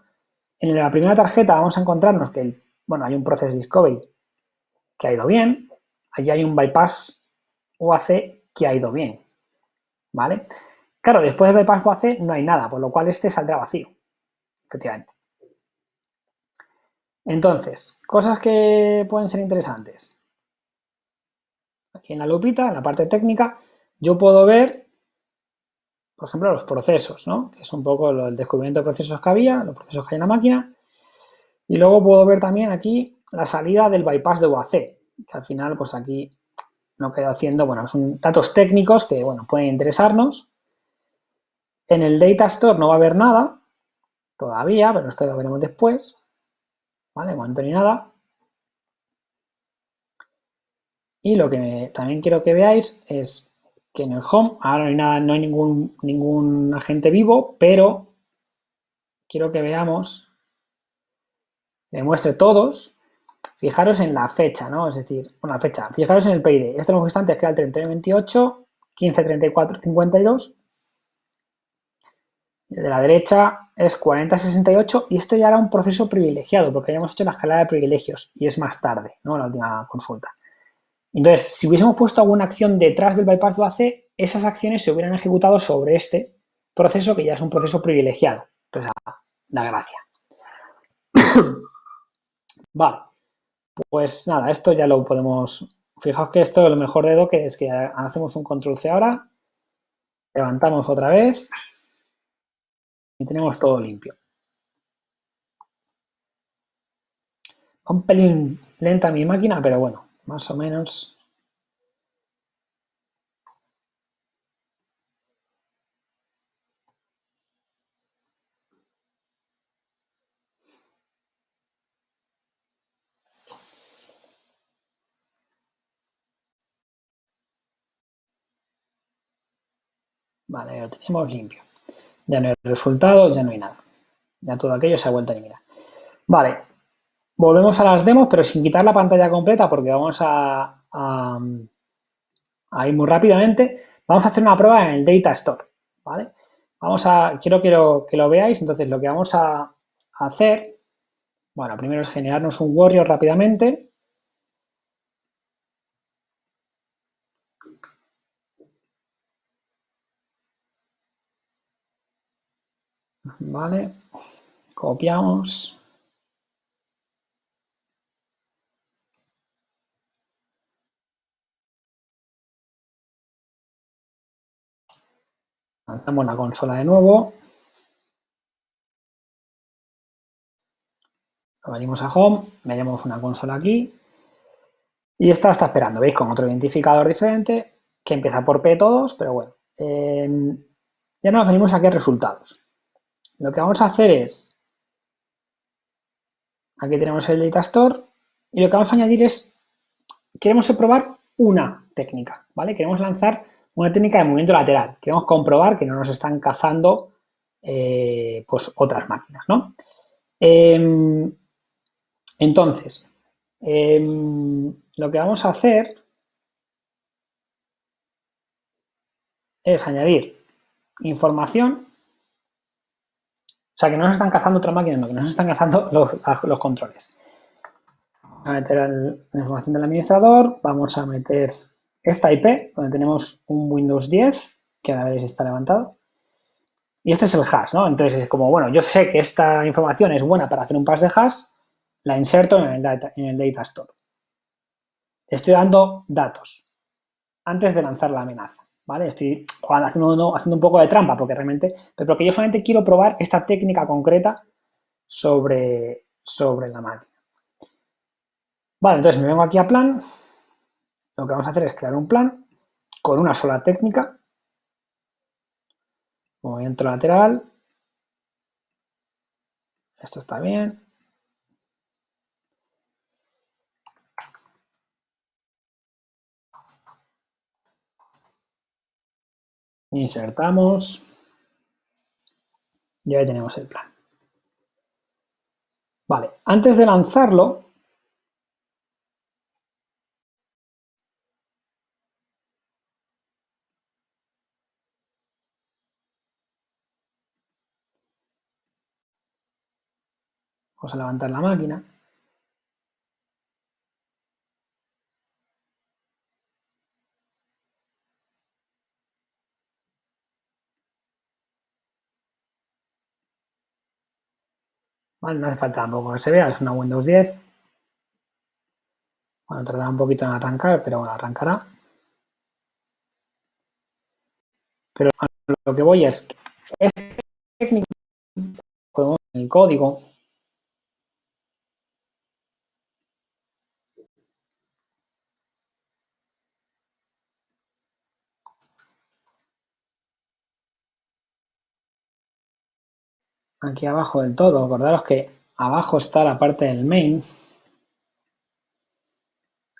En la primera tarjeta vamos a encontrarnos que, hay un Process Discovery que ha ido bien. Allí hay un Bypass UAC que ha ido bien, ¿vale? Claro, después del Bypass UAC no hay nada, por lo cual este saldrá vacío, efectivamente. Entonces, cosas que pueden ser interesantes. Aquí en la lupita, en la parte técnica, yo puedo ver, por ejemplo, los procesos, ¿no? Que es un poco el descubrimiento de procesos que había, los procesos que hay en la máquina. Y luego puedo ver también aquí la salida del bypass de UAC, que al final, pues aquí lo que he ido haciendo, son datos técnicos que, pueden interesarnos. En el Data Store no va a haber nada todavía, pero esto lo veremos después. ¿Vale? De momento ni nada. Y lo que también quiero que veáis es que en el home ahora no hay nada, no hay ningún agente vivo, pero quiero que veamos, que muestre todos. Fijaros en la fecha, ¿no? Es decir, la fecha. Fijaros en el PID. Este lo hemos visto antes, que era el 31-28, 15-34-52. El de la derecha es 40-68 y esto ya era un proceso privilegiado porque habíamos hecho la escalada de privilegios y es más tarde, ¿no? La última consulta. Entonces, si hubiésemos puesto alguna acción detrás del bypass de UAC, esas acciones se hubieran ejecutado sobre este proceso que ya es un proceso privilegiado. Entonces, la gracia. Vale, pues nada, esto ya lo podemos... Fijaos que esto es lo mejor de Docker, es que hacemos un control C ahora, levantamos otra vez y tenemos todo limpio. Un pelín lenta mi máquina, pero bueno, más o menos. Vale, lo tenemos limpio. Ya no hay resultados, ya no hay nada. Ya todo aquello se ha vuelto a eliminar. Vale, volvemos a las demos, pero sin quitar la pantalla completa porque vamos a ir muy rápidamente. Vamos a hacer una prueba en el Data Store, ¿vale? Quiero que lo veáis, entonces lo que vamos a hacer, primero es generarnos un warrior rápidamente. Vale, copiamos. Lanzamos la consola de nuevo. Venimos a Home, veremos una consola aquí. Y esta está esperando, ¿veis? Con otro identificador diferente, que empieza por P todos, pero bueno. Ya nos venimos aquí a resultados. Lo que vamos a hacer es, aquí tenemos el Data Store, y lo que vamos a añadir es, queremos probar una técnica, ¿vale? Queremos lanzar una técnica de movimiento lateral. Queremos comprobar que no nos están cazando pues otras máquinas, ¿no? Entonces, lo que vamos a hacer es añadir información sea, que no nos están cazando otras máquinas, no, que nos están cazando los controles. Vamos a meter la información del administrador, vamos a meter esta IP, donde tenemos un Windows 10, que ahora veréis está levantado. Y este es el hash, ¿no? Entonces es como, bueno, yo sé que esta información es buena para hacer un pass de hash, la inserto en el data store. Estoy dando datos antes de lanzar la amenaza, ¿vale? Estoy haciendo un poco de trampa porque realmente, pero porque yo solamente quiero probar esta técnica concreta sobre la máquina. Vale, entonces me vengo aquí a plan. Lo que vamos a hacer es crear un plan con una sola técnica. Movimiento lateral. Esto está bien. Insertamos. Y ahí tenemos el plan. Vale, antes de lanzarlo, vamos a levantar la máquina. Vale, no hace falta tampoco que se vea, es una Windows 10. Bueno, tardará un poquito en arrancar, pero bueno, arrancará. Pero a lo que voy es que este técnico podemos en el código. Aquí abajo del todo, acordaros que abajo está la parte del main.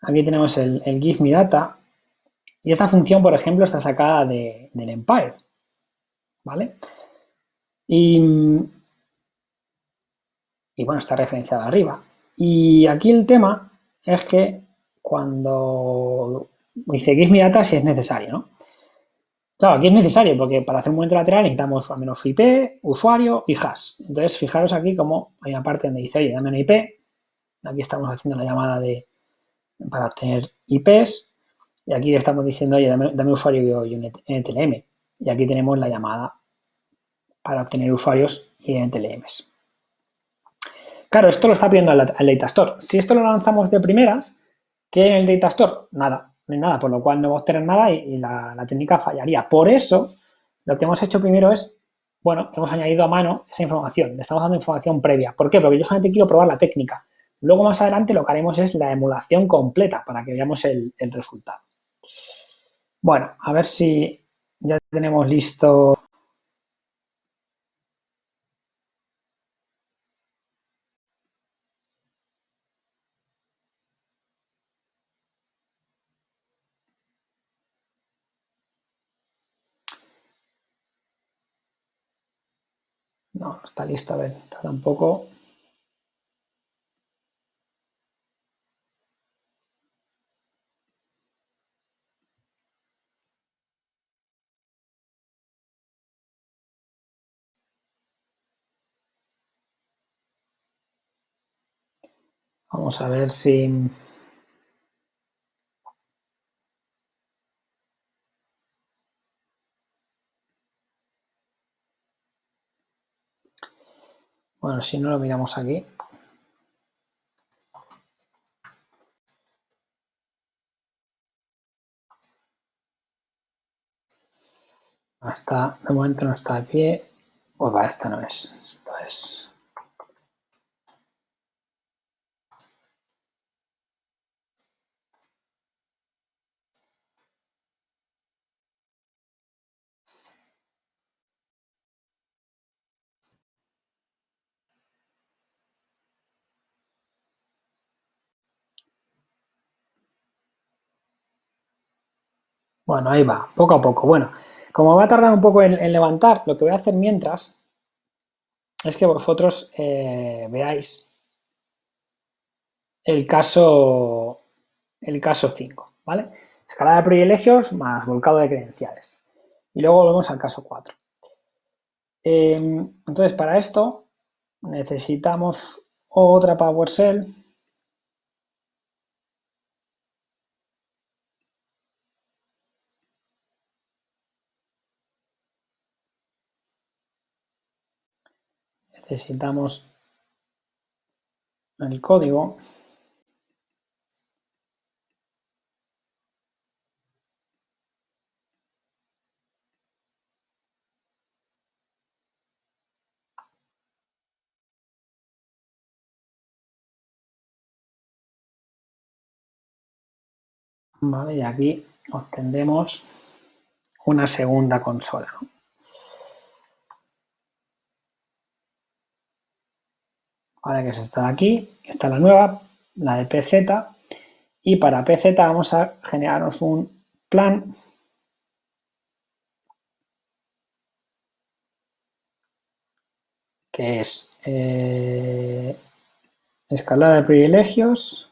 Aquí tenemos el give me data. Y esta función, por ejemplo, está sacada del Empire. ¿Vale? Y bueno, está referenciado arriba. Y aquí el tema es que cuando dice give me data si es necesario, ¿no? Claro, aquí es necesario porque para hacer un movimiento lateral necesitamos al menos su IP, usuario y hash. Entonces, fijaros aquí como hay una parte donde dice, oye, dame una IP. Aquí estamos haciendo la llamada para obtener IPs. Y aquí le estamos diciendo, oye, dame usuario y un NTLM. Y aquí tenemos la llamada para obtener usuarios y NTLMs. Claro, esto lo está pidiendo al Data Store. Si esto lo lanzamos de primeras, ¿qué hay en el Data Store? Nada, no hay nada, por lo cual no vamos a tener nada y la técnica fallaría. Por eso, lo que hemos hecho primero es, bueno, hemos añadido a mano esa información, le estamos dando información previa. ¿Por qué? Porque yo solamente quiero probar la técnica. Luego más adelante lo que haremos es la emulación completa para que veamos el resultado. Bueno, a ver si ya tenemos listo. No, está listo, a ver, tarda un poco. Vamos a ver si... Bueno, si no lo miramos aquí. Hasta de momento no está de pie. Pues va, esta no es. Esto es. Bueno, ahí va, poco a poco. Bueno, como va a tardar un poco en levantar, lo que voy a hacer mientras es que vosotros veáis el caso 5, ¿vale? Escalada de privilegios más volcado de credenciales. Y luego volvemos al caso 4. Entonces, para esto necesitamos otra PowerShell. Necesitamos el código. Vale, y aquí obtendremos una segunda consola, ¿no? Vale, que es esta de aquí, esta es la nueva, la de PZ, y para PZ vamos a generarnos un plan que es escalada de privilegios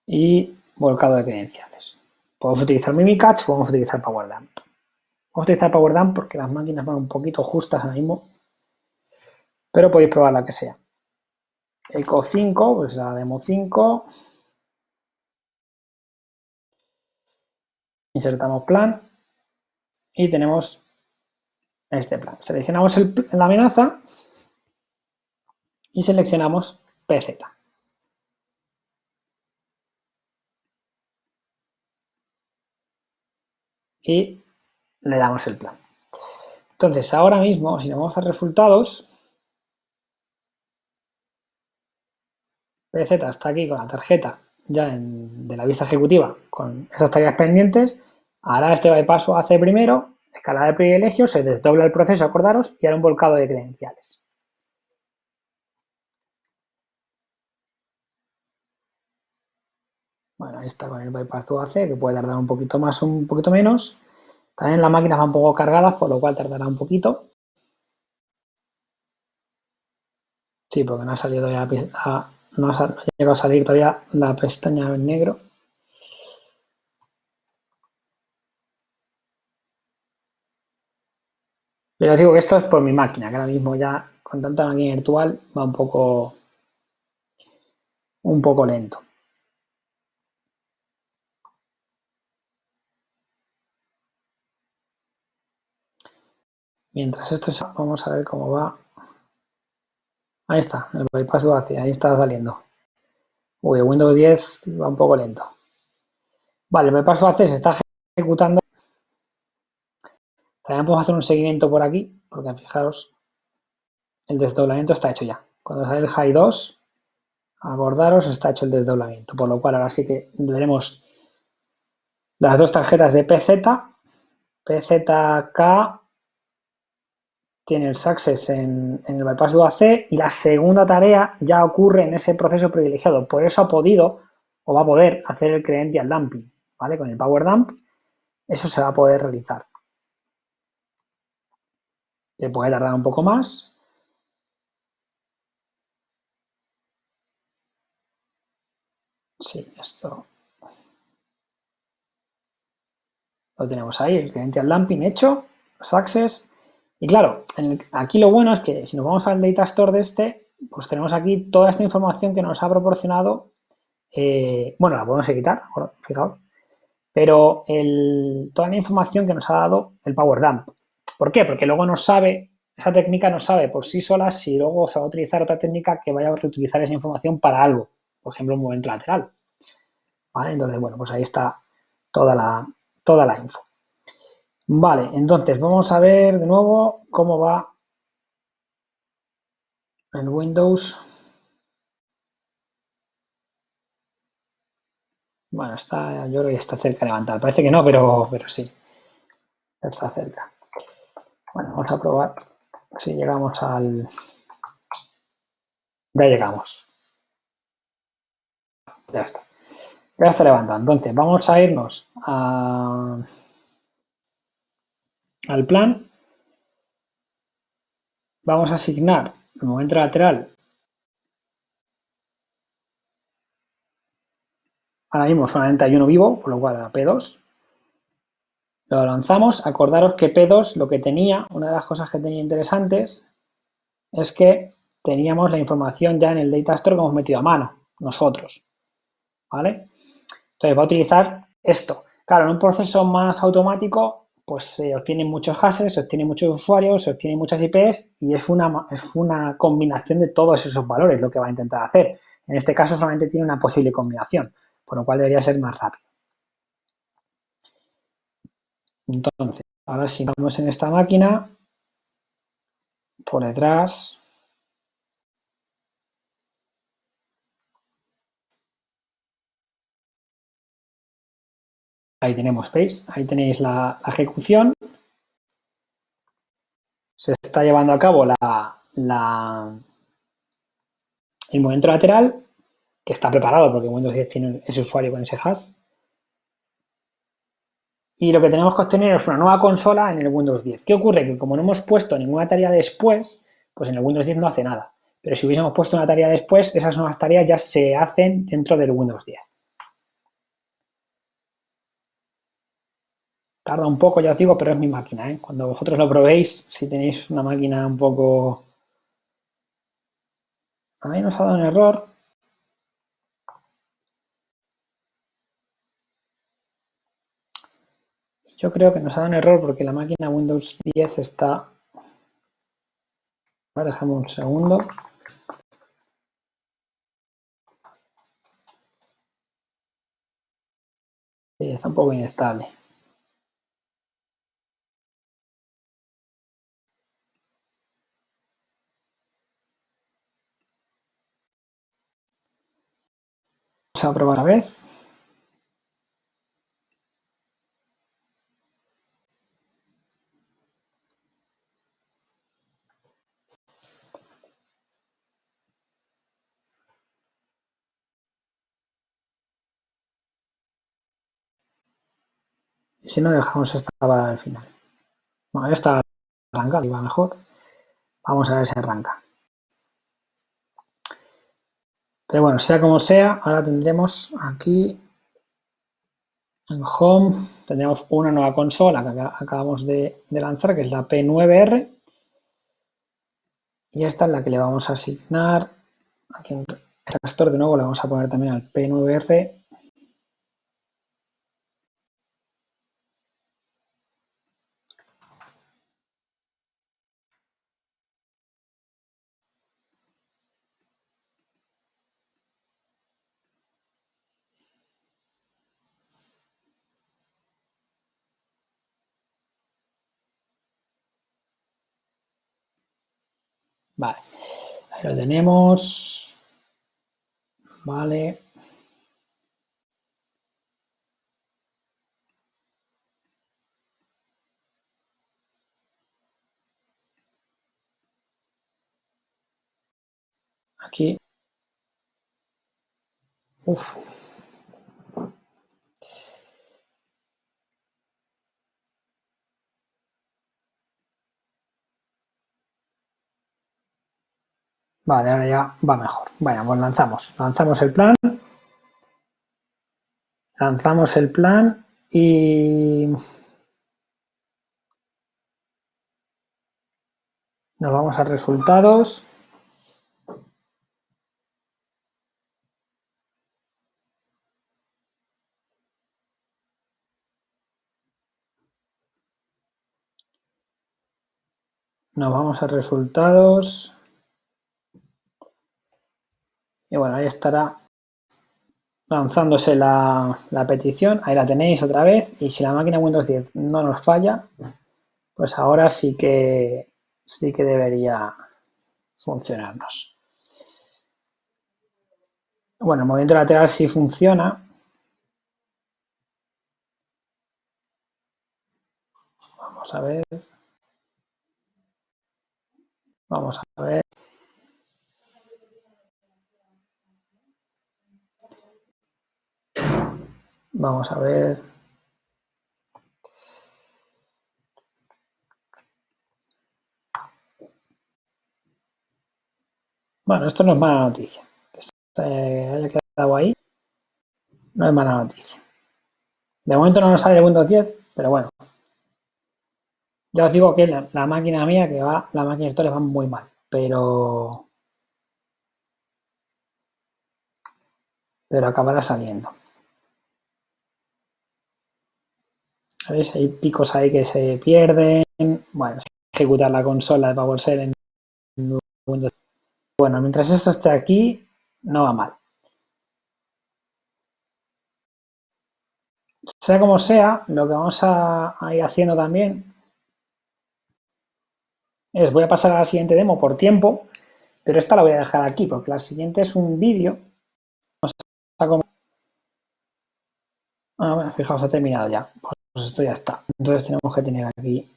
y volcado de credenciales. Podemos utilizar Mimikatz, podemos utilizar PowerDump. Vamos a utilizar PowerDump porque las máquinas van un poquito justas ahora mismo, pero podéis probar la que sea. Eco 5, pues la demo 5. Insertamos plan y tenemos este plan. Seleccionamos la amenaza y seleccionamos PZ. Y le damos el plan. Entonces, ahora mismo, si nos vamos a resultados, PZ está aquí con la tarjeta ya de la vista ejecutiva con esas tareas pendientes. Hará este bypass hace primero, escala de privilegios, se desdobla el proceso, acordaros, y hará un volcado de credenciales. Bueno, ahí está con el bypass UAC, que puede tardar un poquito más o un poquito menos. También las máquinas van un poco cargadas, por lo cual tardará un poquito. Sí, porque no ha salido todavía no ha llegado a salir todavía la pestaña en negro. Pero os digo que esto es por mi máquina, que ahora mismo ya con tanta máquina virtual va un poco lento. Mientras esto vamos a ver cómo va. Ahí está, el bypass lo hace, ahí está saliendo. Uy, el Windows 10 va un poco lento. Vale, el bypass lo hace, se está ejecutando. También podemos hacer un seguimiento por aquí, porque fijaros, el desdoblamiento está hecho ya. Cuando sale el high 2, acordaros, está hecho el desdoblamiento, por lo cual ahora sí que veremos las dos tarjetas de PZ, PZK tiene el success en el bypass de UAC y la segunda tarea ya ocurre en ese proceso privilegiado. Por eso ha podido o va a poder hacer el credential dumping, ¿vale? Con el power dump eso se va a poder realizar. Que puede tardar un poco más. Sí, esto lo tenemos ahí, el credential dumping hecho, success. Y claro, aquí lo bueno es que si nos vamos al data store de este, pues tenemos aquí toda esta información que nos ha proporcionado. Bueno, la podemos quitar, fijaos. Pero toda la información que nos ha dado el Power Dump. ¿Por qué? Porque luego no sabe, esa técnica no sabe por sí sola si luego se va a utilizar otra técnica que vaya a reutilizar esa información para algo, por ejemplo, un movimiento lateral. ¿Vale? Entonces, bueno, pues ahí está toda la info. Vale, entonces vamos a ver de nuevo cómo va el Windows. Bueno, yo creo que está cerca de levantar. Parece que no, pero sí, está cerca. Bueno, vamos a probar si llegamos al... Ya llegamos. Ya está. Ya está levantando. Entonces, vamos a irnos al plan. Vamos a asignar el momento lateral. Ahora mismo solamente hay uno vivo, por lo cual a P2. Lo lanzamos. Acordaros que P2 lo que tenía, una de las cosas que tenía interesantes, es que teníamos la información ya en el data store que hemos metido a mano, nosotros. ¿Vale? Entonces va a utilizar esto. Claro, en un proceso más automático, pues se obtienen muchos hashes, se obtienen muchos usuarios, se obtienen muchas IPs y es una combinación de todos esos valores lo que va a intentar hacer. En este caso solamente tiene una posible combinación, por lo cual debería ser más rápido. Entonces, ahora si vamos en esta máquina, por detrás, ahí tenemos, ¿veis? Ahí tenéis la ejecución. Se está llevando a cabo el movimiento lateral, que está preparado porque Windows 10 tiene ese usuario con ese hash. Y lo que tenemos que obtener es una nueva consola en el Windows 10. ¿Qué ocurre? Que como no hemos puesto ninguna tarea después, pues en el Windows 10 no hace nada. Pero si hubiésemos puesto una tarea después, esas nuevas tareas ya se hacen dentro del Windows 10. Tarda un poco, ya os digo, pero es mi máquina, ¿eh? Cuando vosotros lo probéis, si tenéis una máquina un poco... A mí nos ha dado un error. Yo creo que nos ha dado un error porque la máquina Windows 10 está... A ver, dejamos un segundo. Sí, está un poco inestable. Vamos a probar a vez. Y si no, dejamos esta para el final. Bueno, esta arranca, iba mejor. Vamos a ver si arranca. Pero bueno, sea como sea, ahora tendremos aquí en Home, tendremos una nueva consola que acabamos de lanzar, que es la P9R. Y esta es la que le vamos a asignar. Aquí en el gestor de nuevo le vamos a poner también al P9R. Vale, ahí lo tenemos. Vale. Aquí. Uf. Vale, ahora ya va mejor. Bueno, pues lanzamos el plan. Lanzamos el plan y nos vamos a resultados. Nos vamos a resultados. Y bueno, ahí estará lanzándose la petición. Ahí la tenéis otra vez. Y si la máquina Windows 10 no nos falla, pues ahora sí que debería funcionarnos. Bueno, el movimiento lateral sí funciona. Vamos a ver. Vamos a ver. Vamos a ver. Bueno, esto no es mala noticia. Que se haya quedado ahí no es mala noticia. De momento no nos sale el Windows 10, pero bueno, Ya os digo que la máquina mía que va, la máquina virtual va muy mal, pero acabará saliendo. ¿Veis? Hay picos ahí que se pierden. Bueno, ejecutar la consola de PowerShell en Windows. Bueno, mientras esto esté aquí, no va mal. Sea como sea, lo que vamos a ir haciendo también es, voy a pasar a la siguiente demo por tiempo, pero esta la voy a dejar aquí porque la siguiente es un vídeo. Bueno, fijaos, ha terminado ya. Pues esto ya está. Entonces tenemos que tener aquí,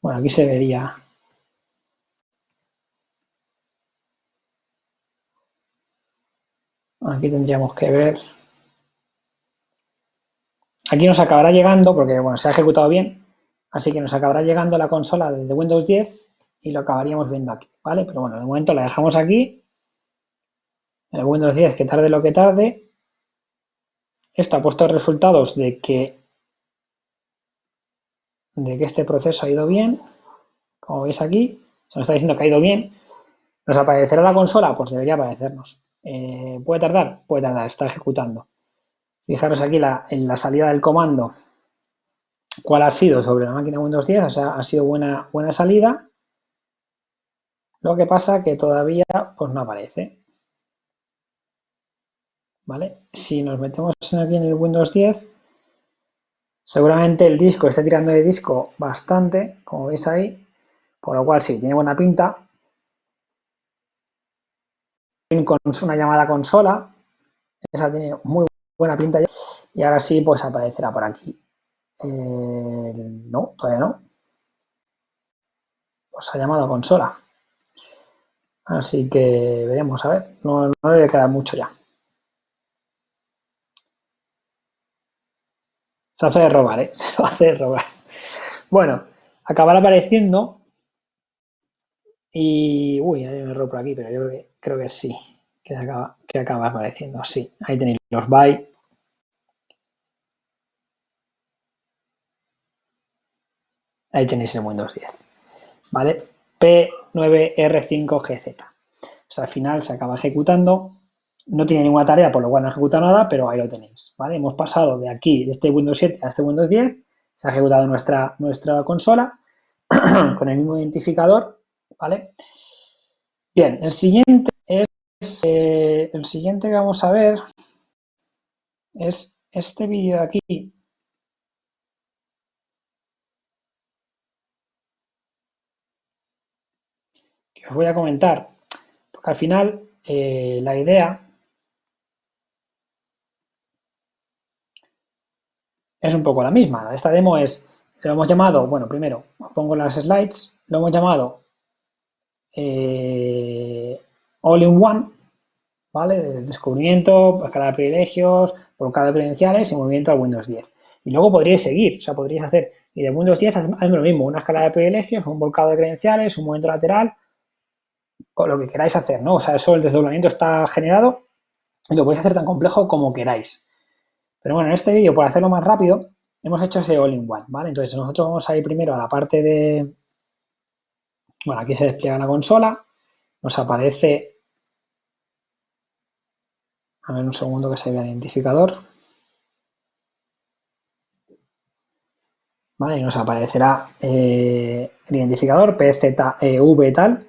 bueno, aquí se vería. Aquí tendríamos que ver. Aquí nos acabará llegando, porque bueno, se ha ejecutado bien, así que nos acabará llegando la consola de Windows 10 y lo acabaríamos viendo aquí, ¿vale? Pero bueno, de momento la dejamos aquí, el Windows 10, que tarde lo que tarde. Esto ha puesto resultados de que este proceso ha ido bien, como veis aquí, se nos está diciendo que ha ido bien. ¿Nos aparecerá la consola? Pues debería aparecernos. ¿Puede tardar? Puede tardar, está ejecutando. Fijaros aquí en la salida del comando, cuál ha sido sobre la máquina Windows 10, o sea, ha sido buena salida. Lo que pasa que todavía pues no aparece. ¿Vale? Si nos metemos aquí en el Windows 10, seguramente el disco esté tirando de disco bastante, como veis ahí, por lo cual sí, tiene buena pinta. Con una llamada consola, esa tiene muy buena pinta ya, y ahora sí pues aparecerá por aquí. No, todavía no. Pues ha llamado consola. Así que veremos, a ver, no debe quedar mucho ya. Se hace de robar, ¿eh? Se va a hacer de robar. Bueno, acabará apareciendo y... Uy, hay un error por aquí, pero yo creo que sí, que acaba apareciendo. Sí, ahí tenéis los bytes. Ahí tenéis el Windows 10. ¿Vale? P9R5GZ. O sea, al final se acaba ejecutando. No tiene ninguna tarea, por lo cual no ejecuta nada, pero ahí lo tenéis. ¿Vale? Hemos pasado de aquí, de este Windows 7 a este Windows 10. Se ha ejecutado nuestra consola con el mismo identificador. ¿Vale? Bien, el siguiente el siguiente que vamos a ver es este vídeo de aquí, que os voy a comentar, porque al final la idea es un poco la misma. Esta demo lo hemos llamado, bueno, primero os pongo las slides, lo hemos llamado All in One, ¿vale? Descubrimiento, escala de privilegios, volcado de credenciales y movimiento a Windows 10. Y luego podríais seguir, o sea, podríais hacer, y de Windows 10 hacemos lo mismo, una escala de privilegios, un volcado de credenciales, un movimiento lateral, o lo que queráis hacer, ¿no? O sea, eso el desdoblamiento está generado y lo podéis hacer tan complejo como queráis. Pero bueno, en este vídeo, por hacerlo más rápido, hemos hecho ese all-in-one, ¿vale? Entonces nosotros vamos a ir primero a la parte de... Bueno, aquí se despliega la consola, nos aparece... A ver un segundo que se vea el identificador. ¿Vale? Y nos aparecerá el identificador, PZEV tal.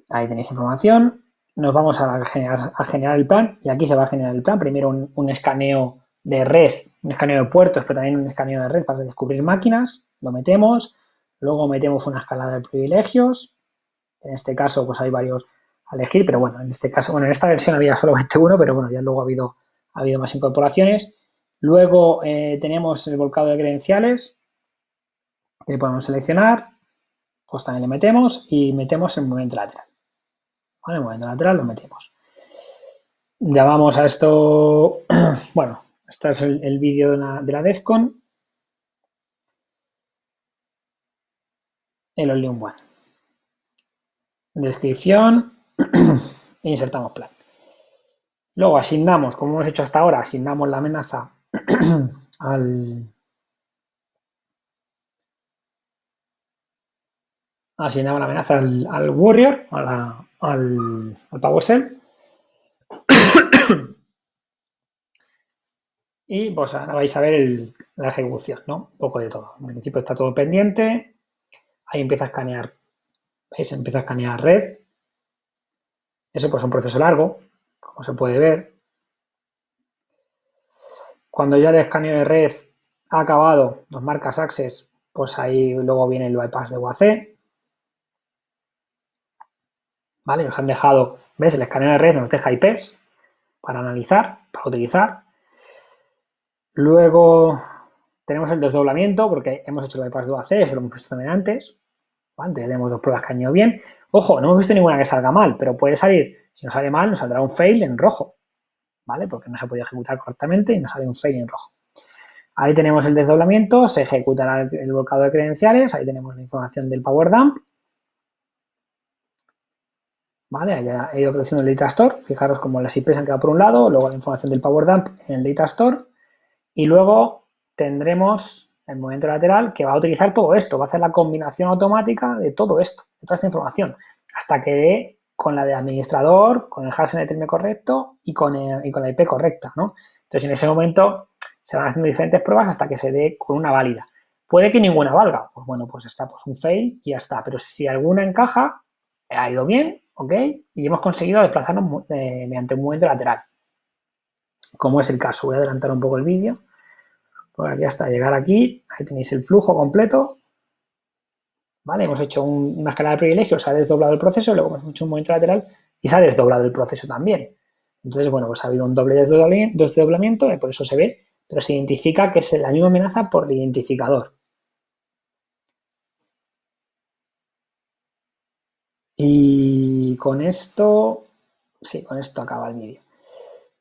Ahí tenéis información. Nos vamos a generar el plan y aquí se va a generar el plan. Primero un escaneo de red, un escaneo de puertos, pero también un escaneo de red para descubrir máquinas. Lo metemos. Luego metemos una escalada de privilegios. En este caso, pues hay varios a elegir, pero bueno, en este caso, bueno, en esta versión había solamente uno, pero bueno, ya luego ha habido más incorporaciones. Luego tenemos el volcado de credenciales, que podemos seleccionar, pues también le metemos y metemos el movimiento lateral. ¿Vale? El movimiento lateral lo metemos. Llamamos a esto, bueno, este es el vídeo de la DEFCON, el all-in-one. Descripción, e insertamos plan. Luego asignamos, como hemos hecho hasta ahora, asignamos la amenaza al asignamos la amenaza al Warrior, al PowerShell. Y pues ahora vais a ver la ejecución, ¿no? Un poco de todo. En principio está todo pendiente. Ahí empieza a escanear, ¿veis? Empieza a escanear red. Eso pues es un proceso largo, como se puede ver. Cuando ya el escaneo de red ha acabado, nos marca Access, pues ahí luego viene el bypass de UAC. ¿Vale? Nos han dejado, ¿ves? El escaneo de red nos deja IPs para analizar, para utilizar. Luego tenemos el desdoblamiento, porque hemos hecho el bypass de UAC, eso lo hemos visto también antes. ¿Vale? Tenemos dos pruebas que han ido bien. Ojo, no hemos visto ninguna que salga mal, pero puede salir, si nos sale mal, nos saldrá un fail en rojo, ¿vale? Porque no se puede ejecutar correctamente y nos sale un fail en rojo. Ahí tenemos el desdoblamiento, se ejecutará el volcado de credenciales, ahí tenemos la información del Power Dump, ¿vale? Ahí ha ido creciendo el Data Store, fijaros como las IPs han quedado por un lado, luego la información del Power Dump en el Data Store, y luego tendremos el movimiento lateral que va a utilizar todo esto, va a hacer la combinación automática de todo esto, de toda esta información, hasta que dé con la de administrador, con el hash NTLM correcto y con la IP correcta, ¿no? Entonces, en ese momento se van haciendo diferentes pruebas hasta que se dé con una válida. Puede que ninguna valga, pues bueno, pues está pues un fail y ya está, pero si alguna encaja, ha ido bien, ¿ok? Y hemos conseguido desplazarnos mediante un movimiento lateral, como es el caso. Voy a adelantar un poco el vídeo. Por aquí hasta llegar aquí, ahí tenéis el flujo completo, ¿vale? Hemos hecho una escala de privilegios, se ha desdoblado el proceso, luego hemos hecho un movimiento lateral y se ha desdoblado el proceso también. Entonces, bueno, pues ha habido un doble desdoblamiento, por eso se ve, pero se identifica que es la misma amenaza por el identificador. Y con esto, sí, con esto acaba el vídeo.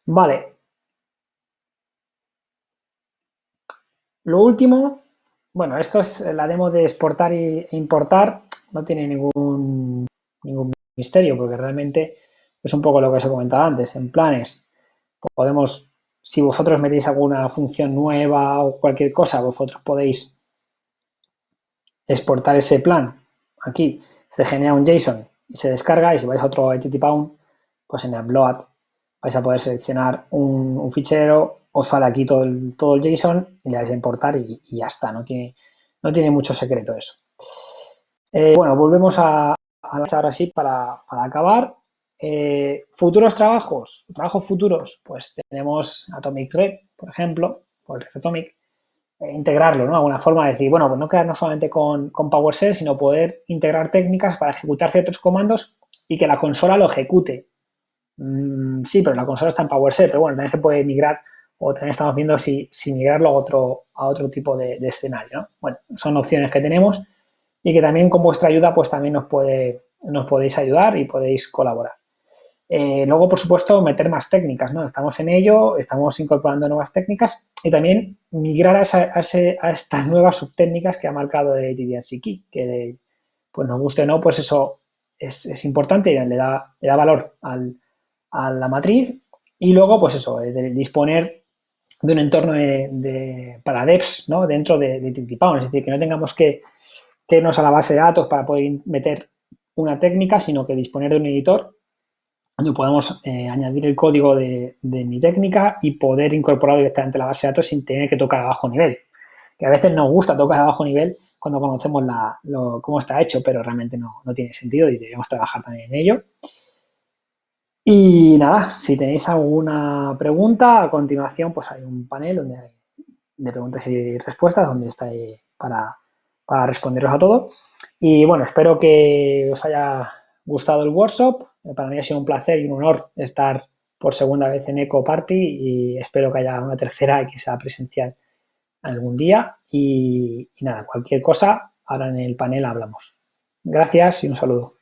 Vale. Lo último, bueno, esto es la demo de exportar e importar, no tiene ningún misterio, porque realmente es un poco lo que os he comentado antes. En planes podemos, si vosotros metéis alguna función nueva o cualquier cosa, vosotros podéis exportar ese plan. Aquí se genera un JSON y se descarga, y si vais a otro ITTPound, pues en el upload vais a poder seleccionar un fichero, os sale aquí todo el JSON y le dais a importar y ya está, no tiene mucho secreto eso. Bueno, volvemos a ahora sí para acabar. Futuros trabajos futuros, pues tenemos Atomic Red, por ejemplo, o el Red Atomic, integrarlo, ¿no? Alguna forma de decir, bueno, pues no quedarnos solamente con PowerShell, sino poder integrar técnicas para ejecutar ciertos comandos y que la consola lo ejecute. Sí, pero la consola está en PowerShell, pero bueno, también se puede migrar, o también estamos viendo si migrarlo a otro tipo de escenario, ¿no? Bueno, son opciones que tenemos y que también con vuestra ayuda pues también nos podéis ayudar y podéis colaborar. Luego, por supuesto, meter más técnicas, ¿no? Estamos en ello, estamos incorporando nuevas técnicas y también migrar a estas nuevas subtécnicas que ha marcado TDNC Key, que pues nos guste o no, pues eso es importante y le da valor a la matriz. Y luego, pues eso, de disponer de un entorno para devs, ¿no? Dentro de TTPound, es decir, que no tengamos que irnos a la base de datos para poder meter una técnica, sino que disponer de un editor donde podemos añadir el código de mi técnica y poder incorporarlo directamente a la base de datos sin tener que tocar a bajo nivel. Que a veces nos gusta tocar a bajo nivel cuando conocemos cómo está hecho, pero realmente no tiene sentido y debemos trabajar también en ello. Y nada, si tenéis alguna pregunta, a continuación pues hay un panel donde hay de preguntas y respuestas, donde estáis para responderos a todo. Y bueno, espero que os haya gustado el workshop. Para mí ha sido un placer y un honor estar por segunda vez en Eco Party y espero que haya una tercera y que sea presencial algún día. Y nada, cualquier cosa, ahora en el panel hablamos. Gracias y un saludo.